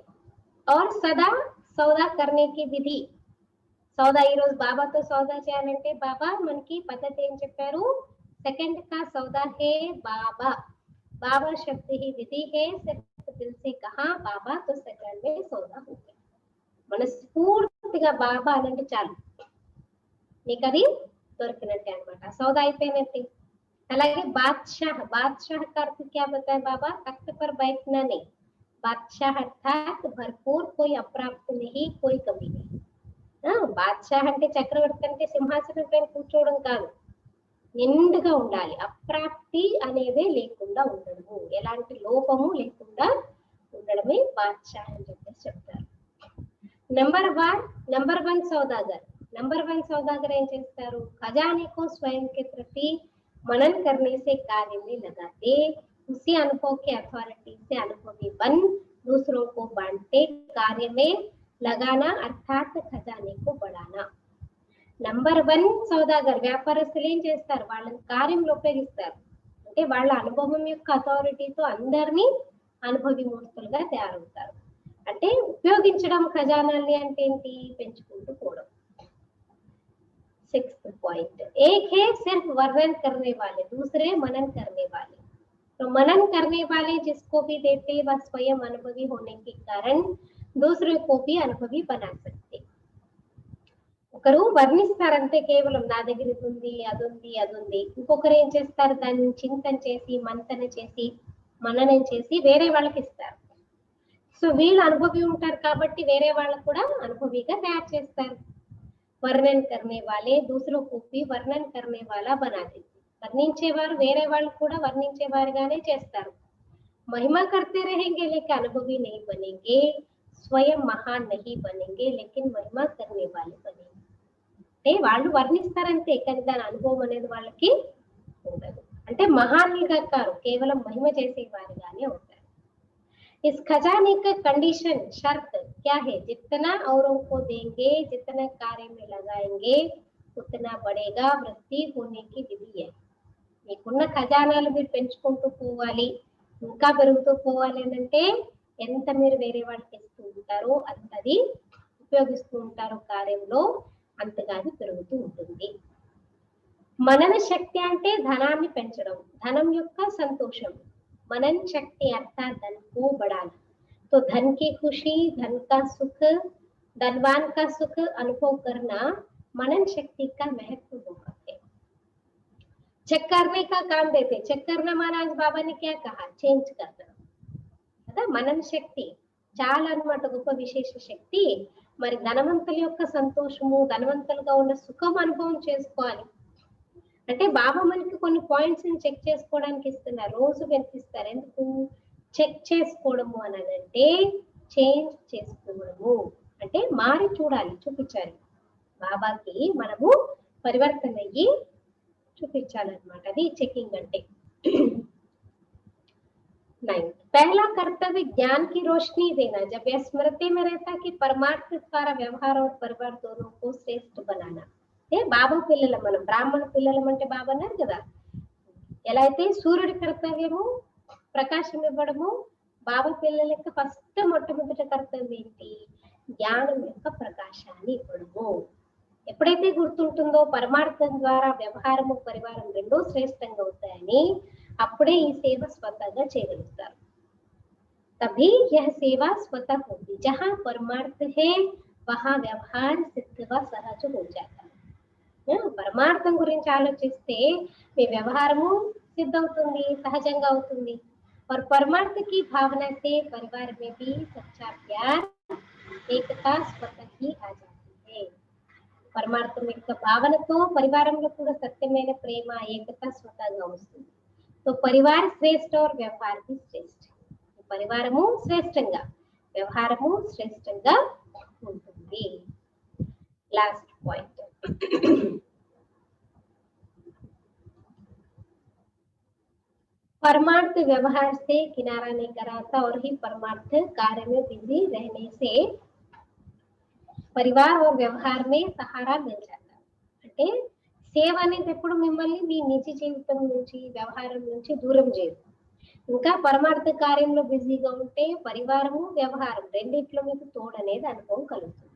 और सदा సౌదా करने की विधि, సౌదా ఈ రోజు బాబాతో సౌదా చేయాలంటే బాబా మనకి పద్ధతి ఏం చెప్పారు, సెకండ్ కా సౌదా హే బాబా, బాబా శబ్ద ही विधि है, सिर्फ दिल से कहा बाबा तो सेकंड में సౌదా हो गया. మనస్ఫూర్తిగా బాబా అనంటే చాలు, మీకు అది దొరికినట్టే అనమాట, సౌదా అయిపోయినట్టే. అలాగే బాద్షాహ్, బాద్షాహ్ का अर्थ क्या बताया बाबा, तख्त पर बैठना नहीं, बादशाह अर्थात भरपूर, कोई अप्राप्त नहीं, कोई कमी नहीं. బాద్షాహ్ అంటే చక్రవర్తి అంటే సింహాసనం పైన కూర్చోవడం కాదు, నిండుగా ఉండాలి, అప్రాప్తి అనేదే లేకుండా ఉండడము, ఎలాంటి లోపము లేకుండా ఉండడమే బాద్షాహ్ అని చెప్పేసి చెప్తారు. నంబర్ వన్ సౌదాగర్ ఏం చేస్తారు, ఖజానే को स्वयं के प्रति मनन करने से कार्य में लगाते, उसी अनुभव के अथॉरिटी से अनुभवी बन, दूसरों को बांटते, कार्य में लगाना अर्थात खजाने को बढ़ाना. నంబర్ 1 సౌదాగర్, వ్యాపారస్తులు ఏం చేస్తారు, వాళ్ళని కార్యంలో ఉపయోగిస్తారు, అంటే వాళ్ళ అనుభవం యొక్క అథారిటీతో అందరినీ అనుభవి మూర్తులుగా తయారవుతారు. అంటే ఉపయోగించడం ఖజానాల్ని అంటే ఏంటి, పెంచుకుంటూ పోవడం. 6th पॉइंट, एक है सिर्फ वर्णन करने वाले, दूसरे मनन करने वाले. तो मनन करने वाले जिसको भी देते वह स्वयं अनुभवी होने के कारण दूसरे को भी अनुभवी बना सकते. ఒకరు వర్ణిస్తారంటే కేవలం నా దగ్గర ఇది ఉంది, అదుంది. ఇంకొకరు ఏం చేస్తారు, దాన్ని చింతన చేసి, మంతన చేసి, మననం చేసి వేరే వాళ్ళకి ఇస్తారు. సో వీళ్ళు అనుభవి ఉంటారు కాబట్టి వేరే వాళ్ళకు కూడా అనుభవిగా తయారు చేస్తారు. వర్ణన్ करने वाले दूसरों को भी वर्णन करने वाला बना देते. వర్ణించేవారు వేరే వాళ్ళు కూడా వర్ణించేవారుగానే చేస్తారు. महिमा करते रहेंगे लेकिन अनुभवी नहीं बनेंगे, स्वयं महान नहीं बनेंगे लेकिन महिमा करने वाले बनेंगे. అంటే వాళ్ళు వర్ణిస్తారంతే కానీ దాని అనుభవం అనేది వాళ్ళకి ఉండదు. అంటే మహాన్లుగా కాదు, కేవలం మహిమ చేసేవారుగానే ఉంటారు. इस खजाने का कंडीशन शर्त क्या है, जितना औरों को देंगे, जितना कार्य में लगाएंगे उतना बढ़ेगा, वृद्धि होने की विधि है. మీకున్న ఖజానాలు మీరు పెంచుకుంటూ పోవాలి, ఇంకా పెరుగుతూ పోవాలి అంటే ఎంత మీరు వేరే వాళ్ళకి ఇస్తూ ఉంటారో అంతది ఉపయోగిస్తూ ఉంటారో కార్యంలో అంతగా అది పెరుగుతూ ఉంటుంది. మనన శక్తి అంటే ధనాన్ని పెంచడం, ధనం యొక్క సంతోషం. मनन शक्ति अर्थात धन को बढ़ाना. तो धन की खुशी, धन का सुख, धनवान का सुख अनुभव करना मनन शक्ति का महत्व होता है. चेक करने का काम देते, चेक करना माना आज बाबा ने क्या कहा, चेंज करना. కదా మనన శక్తి చాలా అన్నమాట, గొప్ప విశేష శక్తి. మరి ధనవంతుల యొక్క సంతోషము, ధనవంతులుగా ఉన్న సుఖం అనుభవం చేసుకోవాలి అంటే బాబా మనకి కొన్ని పాయింట్స్ ని చెక్ చేసుకోవడానికి ఇస్తున్నారు, రోజు కనిపిస్తారు. ఎందుకు చెక్ చేసుకోవడము అని అంటే చేంజ్ చేసుకోవడము అంటే మారి చూడాలి, చూపించాలి. బాబాకి మనము పరివర్తన అయ్యి చూపించాలన్నమాట, అది చెకింగ్ అంటే. 9 पहला कर्तव्य ज्ञान की रोशनी देना, जब यह स्मृति में रहता कि परमार्थ द्वारा व्यवहार और परिवार दोनों को श्रेष्ठ बनाना. ఏ బాబా పిల్లలు, మనం బ్రాహ్మణ పిల్లలం అంటే బాబా అన్నారు కదా, ఎలా అయితే సూర్యుడి కర్తవ్యము ప్రకాశం ఇవ్వడము, బాబా పిల్లల యొక్క ఫస్ట్ మొట్టమొదటి కర్తవ్యం ఏంటి, జ్ఞానం యొక్క ప్రకాశాన్ని ఇవ్వడము. ఎప్పుడైతే గుర్తుంటుందో పరమార్థం ద్వారా వ్యవహారము పరివారం రెండూ శ్రేష్టంగా అవుతాయని అప్పుడే ఈ సేవ స్వతహాగా చేయగలుగుతారు. तभी यह सेवा स्वतः होगी, जहाँ परमार्थ है वहाँ व्यवहार सिद्ध व सहज हो जाता है. పరమార్థం గురించి ఆలోచిస్తే మీ వ్యవహారము సిద్ధవుతుంది, సహజంగా అవుతుంది. और परमार्थ की भावना से परिवार में भी सच्चा प्यार एकता स्वतः ही आ जाती है. పరమార్థం భావనతో పరివారంలో కూడా సత్యమైన ప్రేమ ఏకత స్వతహాగా వస్తుంది. तो परिवार श्रेष्ठ और व्यवहार भी श्रेष्ठ. పరివారము శ్రేష్టంగా వ్యవహారము శ్రేష్టంగా ఉంటుంది. లాస్ట్ పాయింట్, परमार्थ व्यवहार से किनारा नहीं कराता और ही परमार्थ कार्य में बिजी रहने से परिवार और व्यवहार में सहारा मिल जाता. అంటే సేవ అనేది ఎప్పుడు మిమ్మల్ని మీ నిజ జీవితం నుంచి వ్యవహారం నుంచి దూరం చేయదు. ఇంకా పరమార్థ కార్యంలో బిజీగా ఉంటే పరివారము వ్యవహారం రెండిట్లో మీకు తోడనేది అనుభవం కలుగుతుంది.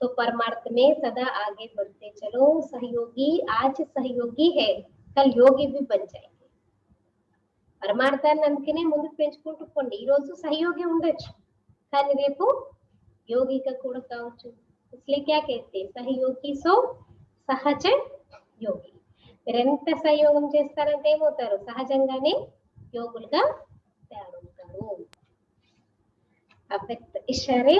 तो परमार्थ में सदा आगे बढ़ते चलो, सहयोगी आज सहयोगी है कल योगी भी बन जाएंगे. పరమార్థాన్ని అందుకనే ముందుకు పెంచుకుంటూ పోండి. ఈ రోజు సహయోగి ఉండొచ్చు కానీ రేపు యోగిగా కూడా కావచ్చు. इसलिए क्या कहते हैं, सहयोगी सो सहज योगी. మీరు ఎంత సహయోగం చేస్తారంటే ఏమవుతారు, సహజంగానే యోగులుగా తయారవుతారు. अव्यक्त इशारे,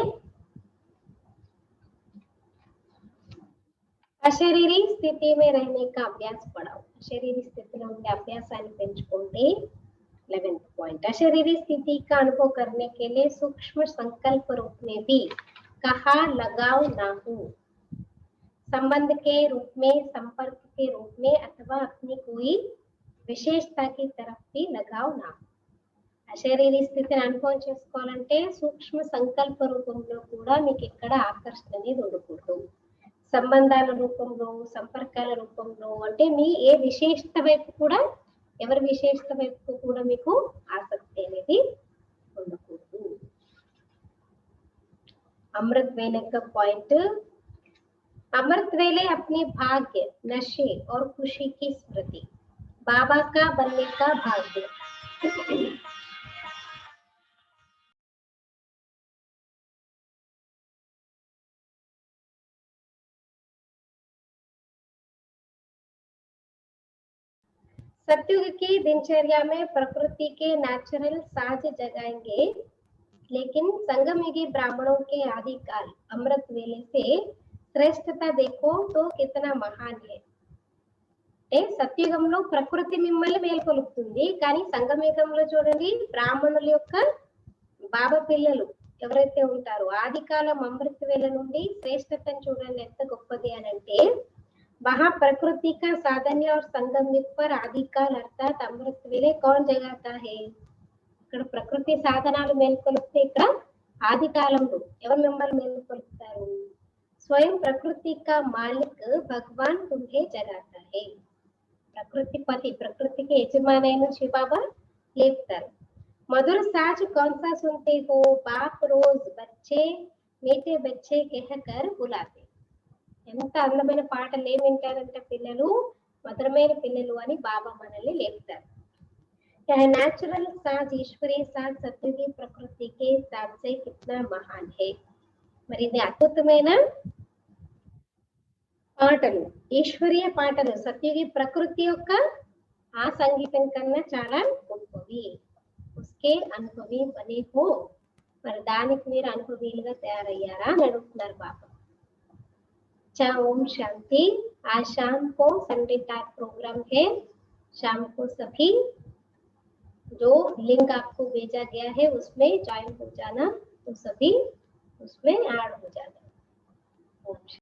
అశరీరీ స్థితి में रहने का अभ्यास बढ़ाओ. అశరీరీ స్థితిలో ఉండే అభ్యాసాన్ని పెంచుకోండి. 11th पॉइंट, अशरीरी स्थिति का अनुभव करने के लिए सूक्ष्म संकल्प रूप में भी कहा लगाव ना हो. संबंध के रूप में, संपर्क के रूप में अथवा अपनी कोई विशेषता की तरफ भी लगाव ना हो. అశరీరీ స్థితిని అనుభవం చేసుకోవాలంటే సూక్ష్మ సంకల్ప రూపంలో కూడా మీకు ఎక్కడ ఆకర్షణ అనేది ఉండకూడదు. సంబంధాల రూపంలో, సంపర్కాల రూపంలో అంటే మీ ఏ విశేషత వైపు కూడా, ఎవరి విశేషత వైపు కూడా మీకు ఆసక్తి అనేది ఉండకూడదు. अमृत वेले का पॉइंट, अमृत वेले अपने भाग्य, नशे और खुशी की स्मृति, बाबा का बनने का भाग्य. सत्युग की दिनचर्या में प्रकृति के नेचुरल साज जगाएंगे, लेकिन संगमयुगी ब्राह्मणों के आदिकाल अमृत वेले से श्रेष्ठता देखो तो कितना महान है. అంటే సత్యుగంలో ప్రకృతి మిమ్మల్ని మేల్కొలుపుతుంది, కానీ సంగమయుగంలో చూడండి బ్రాహ్మణుల యొక్క బాబా పిల్లలు ఎవరైతే ఉంటారో ఆదికాలం అమృత వేళ నుండి శ్రేష్టతను చూడండి ఎంత గొప్పది అని అంటే, वहां प्रकृति का साधन्य और संगम युग पर आदिकाल अर्थात अमृत वेले कौन जगाता है. ఇక్కడ ప్రకృతి సాధనాలు మేల్కొలిపితే ఇక్కడ ఆది కాలంలో ఎవరు మిమ్మల్ని మేల్కొలుపుతారు, స్వయం ప్రకృతి కా మాలిక్ భగవాన్ తుమ్హే జగాతా హై. ప్రకృతి పతి, ప్రకృతికి యజమానైన శివబాబా లేపుతారు. మధుర సాజ్ కౌన్ సా సునతే హో, బాప్ రోజ్ బచ్చే మీఠే బచ్చే कहकर बुलाते. ఎంత అందమైన పాటలు ఏం వింటారంటే పిల్లలు, మధురమైన పిల్లలు అని బాబా మనల్ని లేపుతారు. नेचुरल साज ईश्वरीय साज सत्युगी प्रकृति के साज से कितना महान है. మరి ఇది అద్భుతమైన పాటలు, ఈశ్వరీయ పాటలు సత్యుగి ప్రకృతి యొక్క ఆ సంగీతం కన్నా చాలా గొప్పవి. ఉస్కే అనుభవి బనే హో, మరి దానికి మీరు అనుభవీలుగా తయారయ్యారా అని అడుగుతున్నారు బాబా. ओम शांति. आज शाम को संडे टाइप प्रोग्राम है. शाम को सभी जो लिंक आपको भेजा गया है उसमें ज्वाइन हो जाना, तो सभी उसमें ऐड हो जाना. ओम